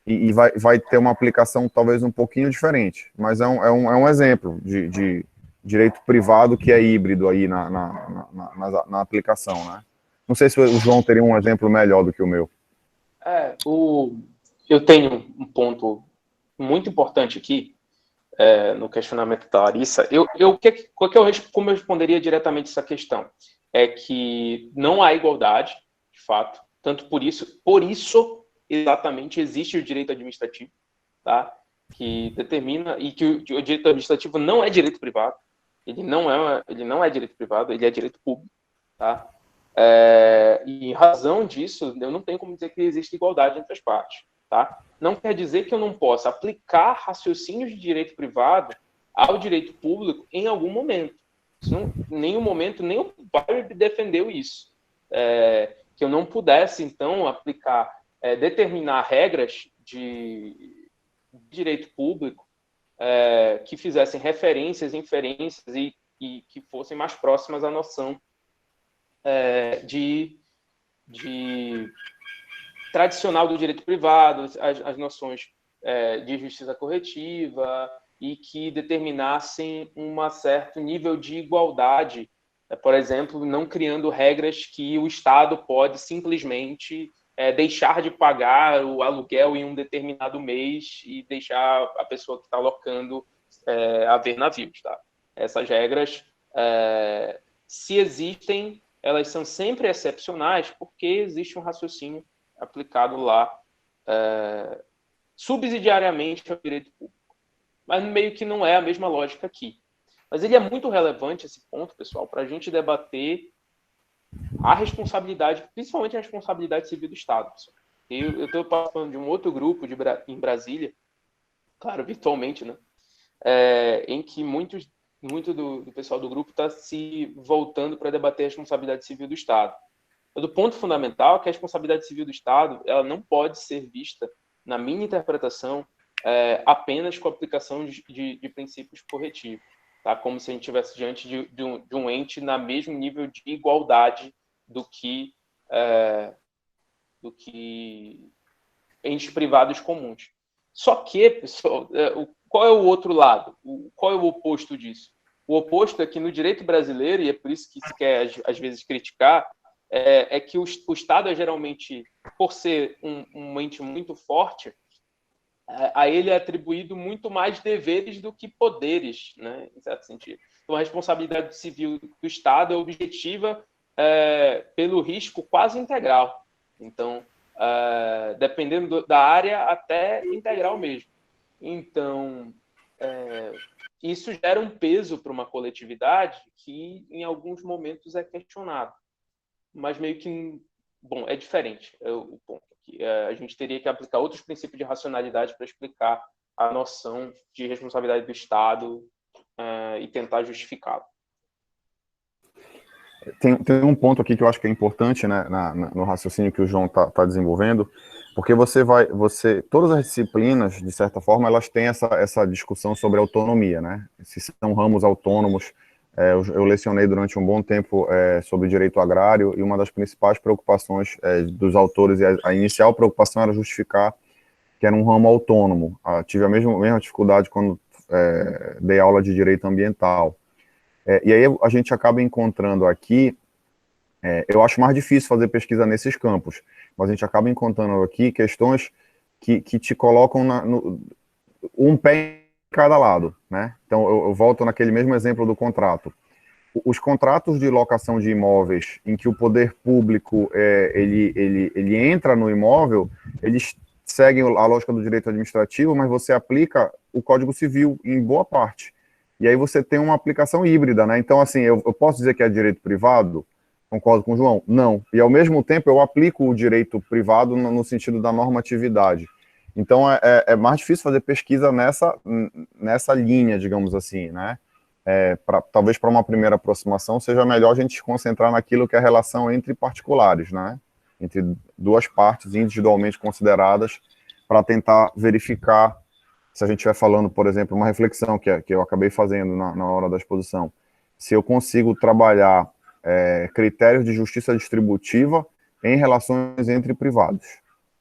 e vai ter uma aplicação talvez um pouquinho diferente, mas é um exemplo de direito privado que é híbrido aí na aplicação, né? Não sei se o João teria um exemplo melhor do que o meu. Eu tenho um ponto muito importante aqui no questionamento da Larissa. Como eu responderia diretamente essa questão? É que não há igualdade, de fato, tanto por isso exatamente existe o direito administrativo, tá? Que determina, e que o direito administrativo não é direito privado, ele não é direito privado, ele é direito público, tá? E em razão disso, eu não tenho como dizer que existe igualdade entre as partes, tá? Não quer dizer que eu não possa aplicar raciocínios de direito privado ao direito público em algum momento, Em nenhum momento, nem o Weyrich defendeu isso. Que eu não pudesse, então, determinar regras de direito público que fizessem referências, inferências e que fossem mais próximas à noção de tradicional do direito privado, as noções de justiça corretiva, e que determinassem um certo nível de igualdade, por exemplo, não criando regras que o Estado pode simplesmente deixar de pagar o aluguel em um determinado mês e deixar a pessoa que está alocando haver navios. Tá? Essas regras, se existem, elas são sempre excepcionais, porque existe um raciocínio aplicado lá subsidiariamente ao direito público. Mas meio que não é a mesma lógica aqui. Mas ele é muito relevante, esse ponto, pessoal, para a gente debater a responsabilidade, principalmente a responsabilidade civil do Estado. Pessoal. Eu estou participando de um outro grupo em Brasília, claro, virtualmente, né? Em que muito do pessoal do grupo está se voltando para debater a responsabilidade civil do Estado. Do ponto fundamental é que a responsabilidade civil do Estado ela não pode ser vista, na minha interpretação, apenas com a aplicação de princípios corretivos, tá? Como se a gente estivesse diante de um ente na mesmo nível de igualdade do que entes privados comuns. Só que, pessoal, qual é o outro lado? Qual é o oposto disso? O oposto é que no direito brasileiro, e é por isso que se quer às vezes criticar, é que o Estado é geralmente, por ser um ente muito forte, a ele é atribuído muito mais deveres do que poderes, né, em certo sentido. Então, a responsabilidade civil do Estado é objetiva pelo risco quase integral. Então, dependendo da área, até integral mesmo. Então, isso gera um peso para uma coletividade que, em alguns momentos, é questionado. Mas meio que, bom, é diferente o ponto. A gente teria que aplicar outros princípios de racionalidade para explicar a noção de responsabilidade do Estado e tentar justificá-la. Tem um ponto aqui que eu acho que é importante, né, no raciocínio que o João está desenvolvendo, porque todas as disciplinas, de certa forma, elas têm essa discussão sobre autonomia, né? Se são ramos autônomos. Eu lecionei durante um bom tempo sobre direito agrário, e uma das principais preocupações dos autores, e a inicial preocupação era justificar que era um ramo autônomo. Tive a mesma dificuldade quando dei aula de direito ambiental. E aí a gente acaba encontrando aqui, eu acho mais difícil fazer pesquisa nesses campos, mas a gente acaba encontrando aqui questões que te colocam um pé em cada lado, né? Então, eu volto naquele mesmo exemplo do contrato. Os contratos de locação de imóveis, em que o poder público ele entra no imóvel, eles seguem a lógica do direito administrativo, mas você aplica o Código Civil em boa parte. E aí você tem uma aplicação híbrida, né? Então, assim, eu posso dizer que é direito privado? Concordo com o João? Não. E, ao mesmo tempo, eu aplico o direito privado no sentido da normatividade. Então, é mais difícil fazer pesquisa nessa linha, digamos assim, né? Talvez para uma primeira aproximação seja melhor a gente se concentrar naquilo que é a relação entre particulares, né? Entre duas partes individualmente consideradas, para tentar verificar, se a gente estiver falando, por exemplo, uma reflexão que eu acabei fazendo na hora da exposição, se eu consigo trabalhar critérios de justiça distributiva em relações entre privados,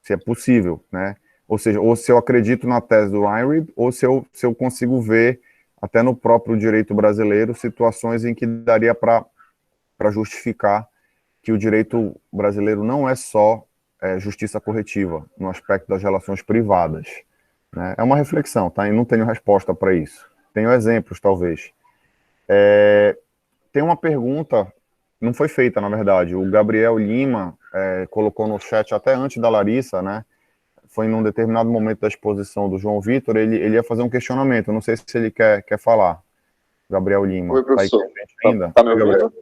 se é possível, né? Ou seja, ou se eu acredito na tese do Weyrich, ou se eu consigo ver, até no próprio direito brasileiro, situações em que daria para justificar que o direito brasileiro não é só justiça corretiva, no aspecto das relações privadas. Né? É uma reflexão, tá? E não tenho resposta para isso. Tenho exemplos, talvez. Tem uma pergunta, não foi feita, na verdade. O Gabriel Lima colocou no chat, até antes da Larissa, né? Foi num determinado momento da exposição do João Vitor, ele ia fazer um questionamento, não sei se ele quer falar. Gabriel Lima. Oi, professor. Tá aí ainda? Tá me ouvindo?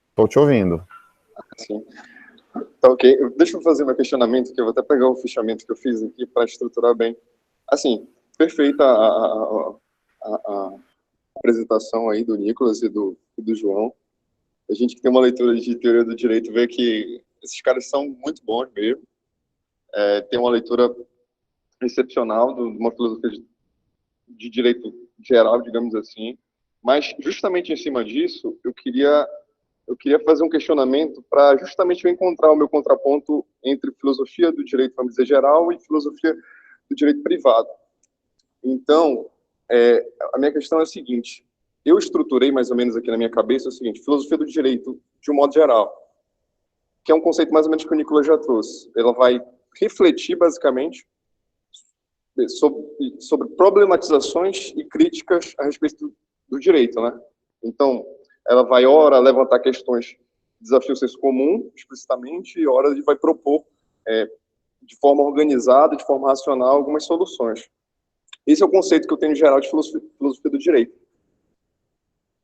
Estou te ouvindo. Sim. Tá ok. Deixa eu fazer meu questionamento, que eu vou até pegar o fichamento que eu fiz aqui para estruturar bem. Assim, perfeita apresentação aí do Nicolas e do João. A gente que tem uma leitura de teoria do direito vê que esses caras são muito bons mesmo. Tem uma leitura excepcional de uma filosofia de direito geral, digamos assim. Mas, justamente em cima disso, eu queria fazer um questionamento para justamente eu encontrar o meu contraponto entre filosofia do direito, vamos dizer, geral e filosofia do direito privado. Então, a minha questão é a seguinte: eu estruturei mais ou menos aqui na minha cabeça o seguinte: filosofia do direito, de um modo geral, que é um conceito mais ou menos que o Nicolas já trouxe. Ela vai refletir, basicamente, sobre problematizações e críticas a respeito do direito, né? Então, ela vai, ora, levantar questões, desafio senso comum, explicitamente, e ora, vai propor, de forma organizada, de forma racional, algumas soluções. Esse é o conceito que eu tenho em geral de filosofia do direito.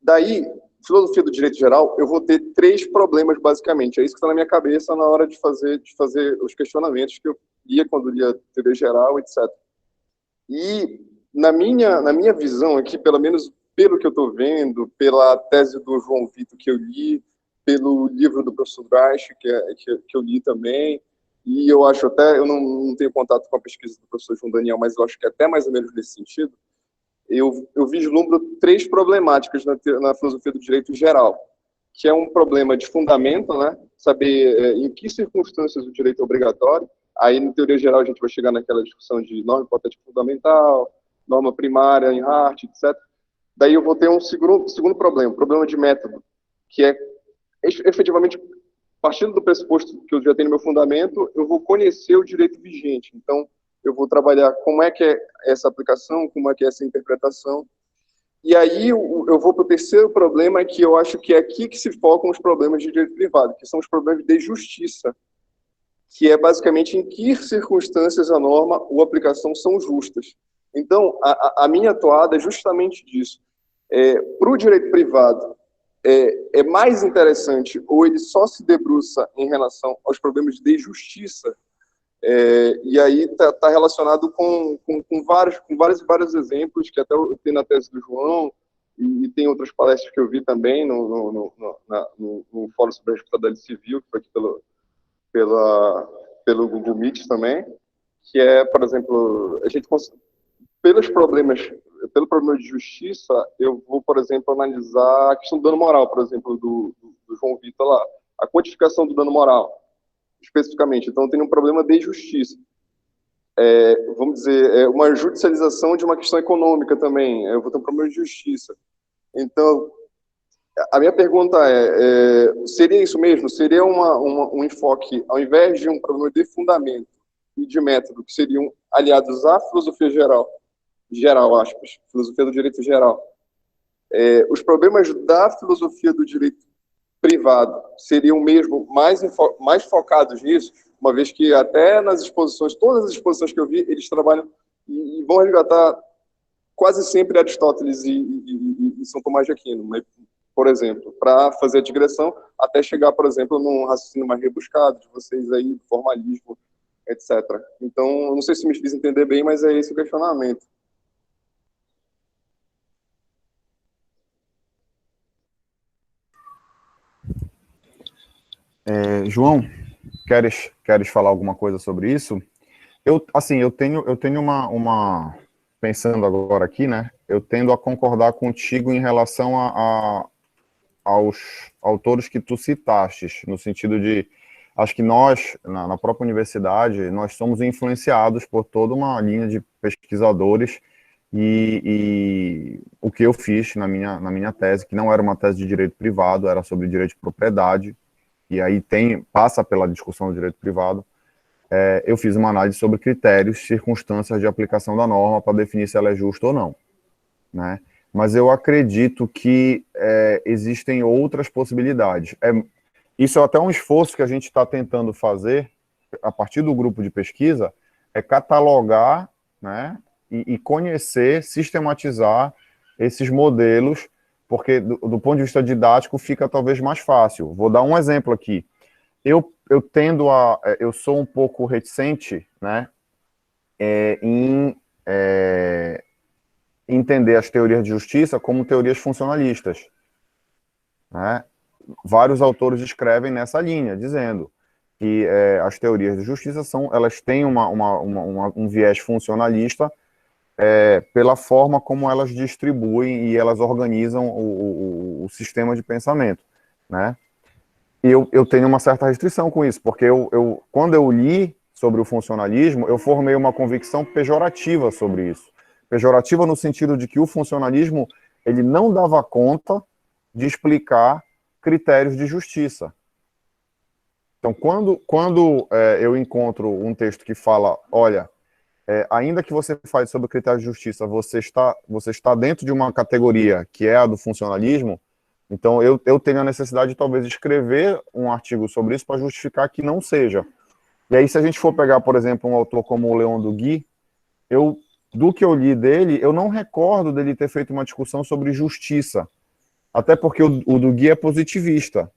Daí, filosofia do direito geral, eu vou ter 3 problemas, basicamente. É isso que está na minha cabeça na hora de fazer os questionamentos que eu lia quando lia teoria geral, etc. E, na minha visão aqui, pelo menos pelo que eu estou vendo, pela tese do João Vitor que eu li, pelo livro do professor Reich, que eu li também, e eu acho até, eu não tenho contato com a pesquisa do professor João Daniel, mas eu acho que é até mais ou menos nesse sentido, eu vislumbro 3 problemáticas na filosofia do direito geral, que é um problema de fundamento, né? Saber em que circunstâncias o direito é obrigatório. Aí, na teoria geral, a gente vai chegar naquela discussão de norma hipotética fundamental, norma primária em Hart, etc. Daí eu vou ter um segundo problema de método, que é efetivamente, partindo do pressuposto que eu já tenho no meu fundamento, eu vou conhecer o direito vigente. Então, eu vou trabalhar como é que é essa aplicação, como é que é essa interpretação. E aí eu vou para o terceiro problema, que eu acho que é aqui que se focam os problemas de direito privado, que são os problemas de justiça, que é basicamente em que circunstâncias a norma ou a aplicação são justas. Então, a minha toada é justamente disso. Para o direito privado, é mais interessante, ou ele só se debruça em relação aos problemas de justiça, e aí está relacionado com vários exemplos, que até eu tenho na tese do João, e tem outras palestras que eu vi também no Fórum sobre a Responsabilidade Civil, que foi aqui pelo Google Meet também, que é, por exemplo, pelo problema de justiça, eu vou, por exemplo, analisar a questão do dano moral, por exemplo, do João Vitor lá, a quantificação do dano moral, especificamente. Então, tem um problema de justiça. Vamos dizer, uma judicialização de uma questão econômica também. Eu vou ter um problema de justiça. Então, a minha pergunta seria isso mesmo? Seria um enfoque, ao invés de um problema de fundamento e de método, que seriam aliados à filosofia geral, aspas, filosofia do direito geral, os problemas da filosofia do direito privado seriam mesmo mais focados nisso, uma vez que até nas exposições, todas as exposições que eu vi, eles trabalham e vão resgatar quase sempre Aristóteles e São Tomás de Aquino, mas, por exemplo, para fazer a digressão, até chegar, por exemplo, num raciocínio mais rebuscado de vocês aí, formalismo, etc. Então, não sei se me fiz entender bem, mas é esse o questionamento. João, queres falar alguma coisa sobre isso? Eu tenho uma pensando agora aqui, né? Eu tendo a concordar contigo em relação aos autores que tu citaste, no sentido de, acho que nós, na própria universidade, nós somos influenciados por toda uma linha de pesquisadores e o que eu fiz na minha tese, que não era uma tese de direito privado, era sobre direito de propriedade, e aí passa pela discussão do direito privado. Eu fiz uma análise sobre critérios, circunstâncias de aplicação da norma para definir se ela é justa ou não, né? Mas eu acredito que existem outras possibilidades. Isso é até um esforço que a gente está tentando fazer, a partir do grupo de pesquisa, catalogar, né, e conhecer, sistematizar esses modelos, porque do ponto de vista didático fica talvez mais fácil. Vou dar um exemplo aqui. Eu sou um pouco reticente, né, em entender as teorias de justiça como teorias funcionalistas, né? Vários autores escrevem nessa linha, dizendo que as teorias de justiça elas têm um viés funcionalista pela forma como elas distribuem e elas organizam o sistema de pensamento, né? E eu tenho uma certa restrição com isso, porque quando eu li sobre o funcionalismo, eu formei uma convicção pejorativa sobre isso. Pejorativa no sentido de que o funcionalismo ele não dava conta de explicar critérios de justiça. Então, quando eu encontro um texto que fala, olha, ainda que você fale sobre critérios de justiça, você está dentro de uma categoria que é a do funcionalismo, então eu tenho a necessidade de talvez escrever um artigo sobre isso para justificar que não seja. E aí, se a gente for pegar, por exemplo, um autor como o Leon Duguy, do que eu li dele, eu não recordo dele ter feito uma discussão sobre justiça. Até porque o Duguy é positivista.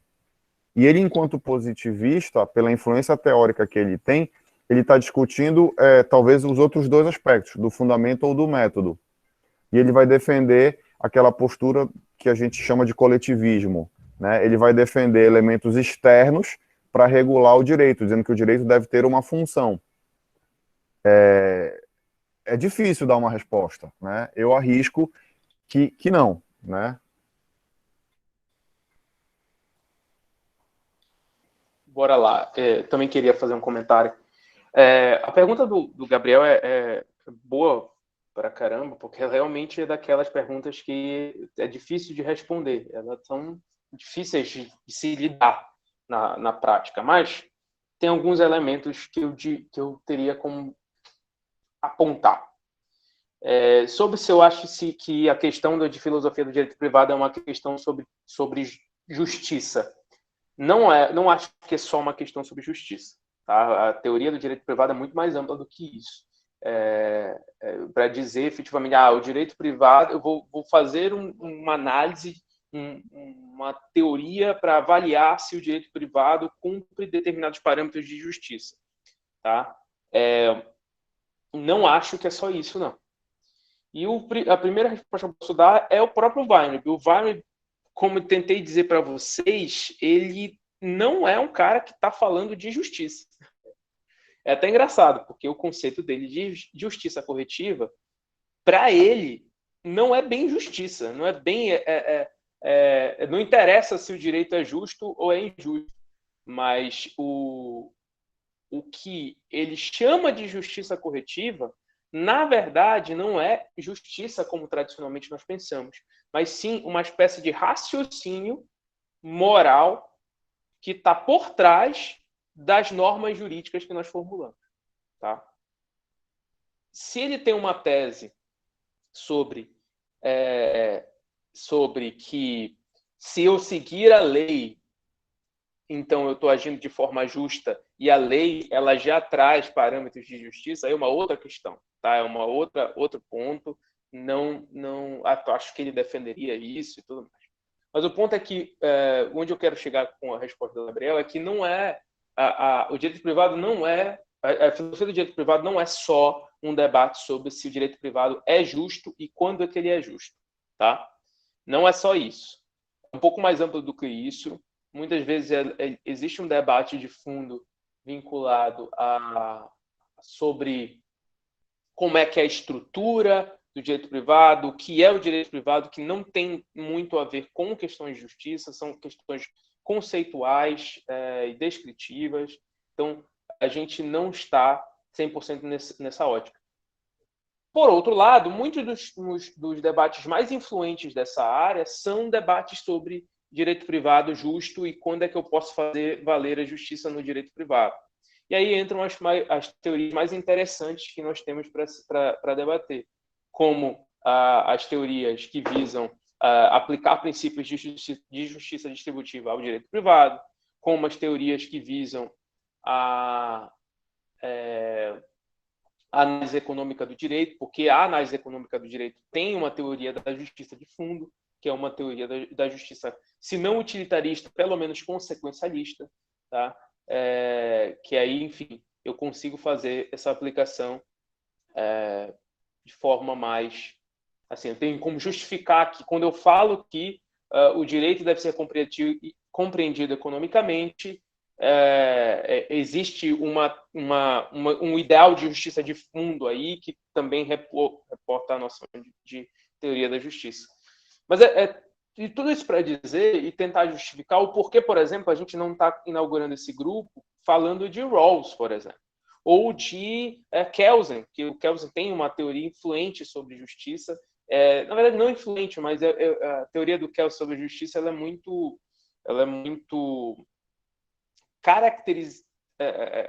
E ele, enquanto positivista, pela influência teórica que ele tem, ele está discutindo talvez os outros dois aspectos, do fundamento ou do método. E ele vai defender aquela postura que a gente chama de coletivismo, né? Ele vai defender elementos externos para regular o direito, dizendo que o direito deve ter uma função. É difícil dar uma resposta, né? Eu arrisco que não, né? Bora lá. Também queria fazer um comentário. A pergunta do Gabriel é boa pra caramba, porque realmente é daquelas perguntas que é difícil de responder. Elas são difíceis de se lidar na prática, mas tem alguns elementos que eu teria como apontar. Sobre se eu acho que a questão de filosofia do direito privado é uma questão sobre justiça. Não acho que é só uma questão sobre justiça. Tá? A teoria do direito privado é muito mais ampla do que isso. Para dizer efetivamente, o direito privado, eu vou fazer uma análise, uma teoria para avaliar se o direito privado cumpre determinados parâmetros de justiça. Tá? Não acho que é só isso, não. E a primeira resposta que eu posso dar é o próprio Weinberg. O Weinberg, como eu tentei dizer para vocês, ele não é um cara que está falando de justiça. É até engraçado, porque o conceito dele de justiça corretiva, para ele, não é bem justiça. Não é bem... não interessa se o direito é justo ou é injusto. Mas o que ele chama de justiça corretiva, na verdade, não é justiça como tradicionalmente nós pensamos, mas sim uma espécie de raciocínio moral que está por trás das normas jurídicas que nós formulamos. Tá? Se ele tem uma tese sobre que se eu seguir a lei, então eu estou agindo de forma justa e a lei ela já traz parâmetros de justiça, aí é uma outra questão, tá? É outro ponto. Não acho que ele defenderia isso e tudo mais. Mas o ponto é que onde eu quero chegar com a resposta do Gabriel é que não é o direito privado não é a filosofia do direito privado não é só um debate sobre se o direito privado é justo e quando é que ele é justo, tá? Não é só isso. É um pouco mais amplo do que isso. Muitas vezes existe um debate de fundo vinculado sobre como é que é a estrutura do direito privado, o que é o direito privado, que não tem muito a ver com questões de justiça, são questões conceituais e descritivas. Então, a gente não está 100% nessa ótica. Por outro lado, muitos dos debates mais influentes dessa área são debates sobre direito privado justo e quando é que eu posso fazer valer a justiça no direito privado. E aí entram as teorias mais interessantes que nós temos para debater, como as teorias que visam aplicar princípios de justiça distributiva ao direito privado, como as teorias que visam a análise econômica do direito, porque a análise econômica do direito tem uma teoria da justiça de fundo, que é uma teoria da justiça, se não utilitarista, pelo menos consequencialista, tá? Que aí, enfim, eu consigo fazer essa aplicação de forma mais Assim, eu tenho como justificar que, quando eu falo que o direito deve ser compreendido economicamente, existe um ideal de justiça de fundo aí que também reporta a noção de teoria da justiça. Mas e tudo isso para dizer e tentar justificar o porquê, por exemplo, a gente não está inaugurando esse grupo falando de Rawls, por exemplo, ou de Kelsen, que o Kelsen tem uma teoria influente sobre justiça. Na verdade, não influente, mas a teoria do Kelsen sobre justiça ela é muito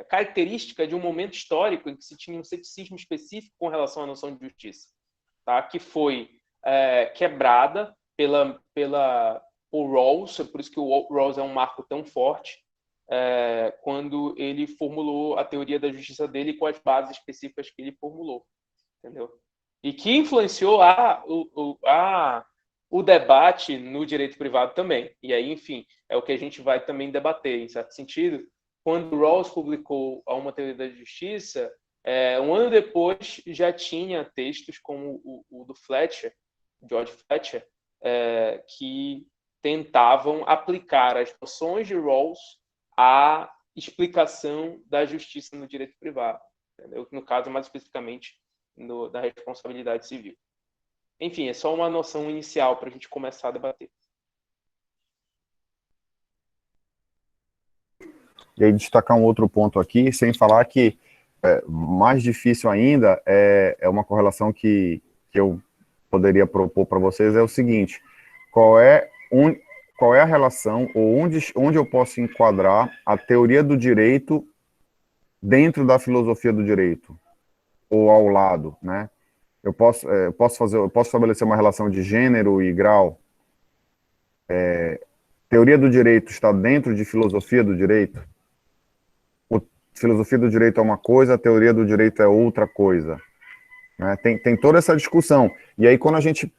característica de um momento histórico em que se tinha um ceticismo específico com relação à noção de justiça, tá? Que foi quebrada por Rawls, por isso que o Rawls é um marco tão forte, quando ele formulou a teoria da justiça dele com as bases específicas que ele formulou, entendeu? E que influenciou o debate no direito privado também. E aí, enfim, é o que a gente vai também debater, em certo sentido. Quando Rawls publicou Uma Teoria da Justiça, um ano depois já tinha textos como o do Fletcher, George Fletcher, que tentavam aplicar as noções de Rawls à explicação da justiça no direito privado, entendeu? No caso, mais especificamente, da responsabilidade civil. Enfim, é só uma noção inicial para a gente começar a debater. E aí destacar um outro ponto aqui, sem falar que mais difícil ainda é uma correlação que eu poderia propor para vocês, é o seguinte: qual é a relação, ou onde eu posso enquadrar a teoria do direito dentro da filosofia do direito, ou ao lado, né? Eu posso estabelecer uma relação de gênero e grau. Teoria do direito está dentro de filosofia do direito? Filosofia do direito é uma coisa, a teoria do direito é outra coisa, né? Tem toda essa discussão. E aí, quando a gente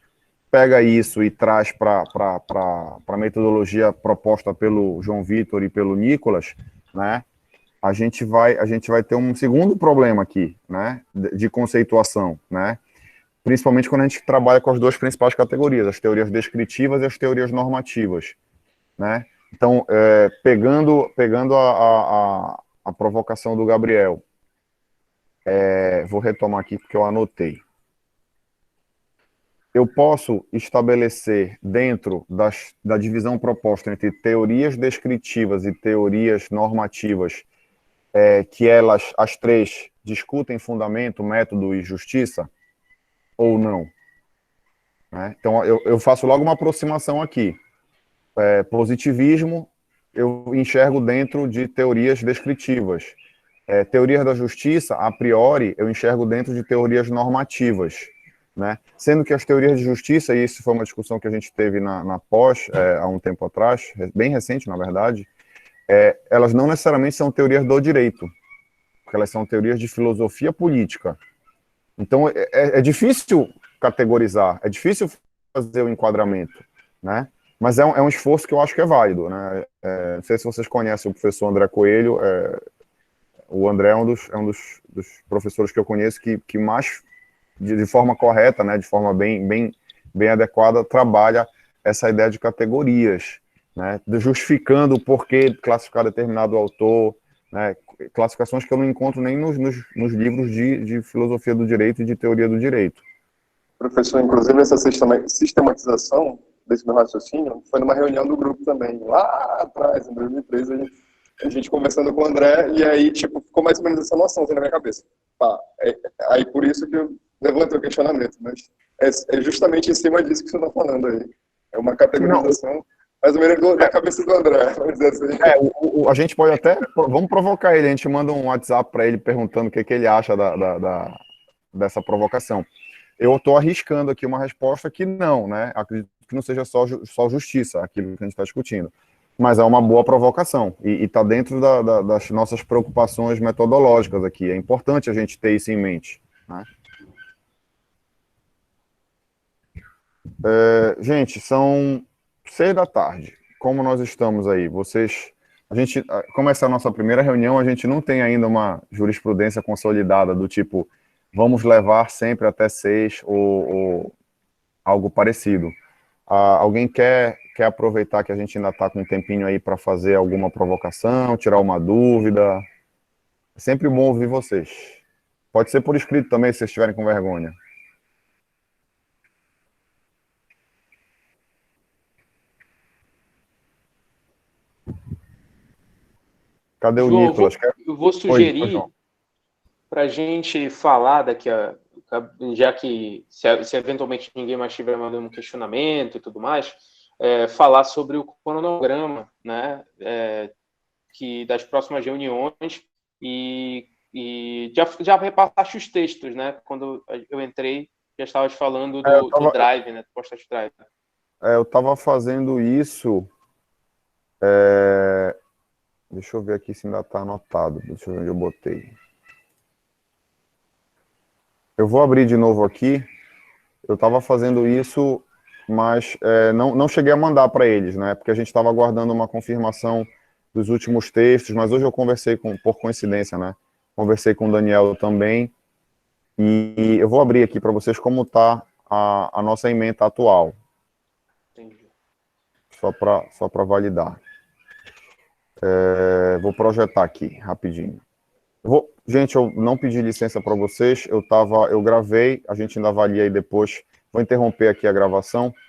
pega isso e traz para a metodologia proposta pelo João Vitor e pelo Nicolas, né, a gente vai ter um segundo problema aqui, né, de conceituação, né, principalmente quando a gente trabalha com as duas principais categorias, as teorias descritivas e as teorias normativas, né. Então, pegando a provocação do Gabriel, vou retomar aqui porque eu anotei. Eu posso estabelecer dentro da divisão proposta entre teorias descritivas e teorias normativas, que elas, as três, discutem fundamento, método e justiça, ou não? Né? Então, eu faço logo uma aproximação aqui. Positivismo, eu enxergo dentro de teorias descritivas. Teorias da justiça, a priori, eu enxergo dentro de teorias normativas. Né? Sendo que as teorias de justiça, e isso foi uma discussão que a gente teve na pós, há um tempo atrás, bem recente, na verdade, elas não necessariamente são teorias do direito, porque elas são teorias de filosofia política. Então, é difícil categorizar, é difícil fazer o enquadramento, né? Mas é um esforço que eu acho que é válido, né? Não sei se vocês conhecem o professor André Coelho, o André é um dos professores que eu conheço que mais, de forma correta, né, de forma bem adequada, trabalha essa ideia de categorias, né, justificando o porquê classificar determinado autor, né, classificações que eu não encontro nem nos livros de filosofia do direito e de teoria do direito. Professor, inclusive essa sistematização desse meu raciocínio foi numa reunião do grupo também, lá atrás, em 2013, a gente conversando com o André, e aí, tipo, ficou mais ou menos essa noção assim, na minha cabeça. Aí por isso que eu levantei o questionamento, mas é justamente em cima disso que você está falando aí. É uma categorização mais ou menos da cabeça do André, vamos dizer assim. A gente pode até, vamos provocar ele, a gente manda um WhatsApp para ele perguntando o que ele acha dessa provocação. Eu estou arriscando aqui uma resposta que não, né? Acredito que não seja só justiça, aquilo que a gente está discutindo. Mas é uma boa provocação, e está dentro das nossas preocupações metodológicas aqui. É importante a gente ter isso em mente, né? Gente, são 6 da tarde. Como nós estamos aí? Como essa é a nossa primeira reunião, a gente não tem ainda uma jurisprudência consolidada do tipo, vamos levar sempre até 6, ou algo parecido. Alguém quer aproveitar que a gente ainda está com um tempinho aí para fazer alguma provocação, tirar uma dúvida? É sempre bom ouvir vocês. Pode ser por escrito também, se vocês estiverem com vergonha. Cadê o João, Nicolas? eu vou sugerir para a gente falar já que se eventualmente ninguém mais tiver mandando um questionamento e tudo mais, falar sobre o cronograma, né, que das próximas reuniões e já repassaste os textos, né? Quando eu entrei, já estavas falando do Drive, né? Do Post Drive. Eu estava fazendo isso. Deixa eu ver aqui se ainda está anotado. Deixa eu ver onde eu botei. Eu vou abrir de novo aqui. Eu estava fazendo isso, mas não cheguei a mandar para eles, né? Porque a gente estava aguardando uma confirmação dos últimos textos, mas hoje eu conversei por coincidência, né? Conversei com o Daniel também, e eu vou abrir aqui para vocês como está a nossa ementa atual. Entendi. Só para validar. Vou projetar aqui, rapidinho. Gente, eu não pedi licença para vocês, eu gravei, a gente ainda avalia aí depois, vou interromper aqui a gravação,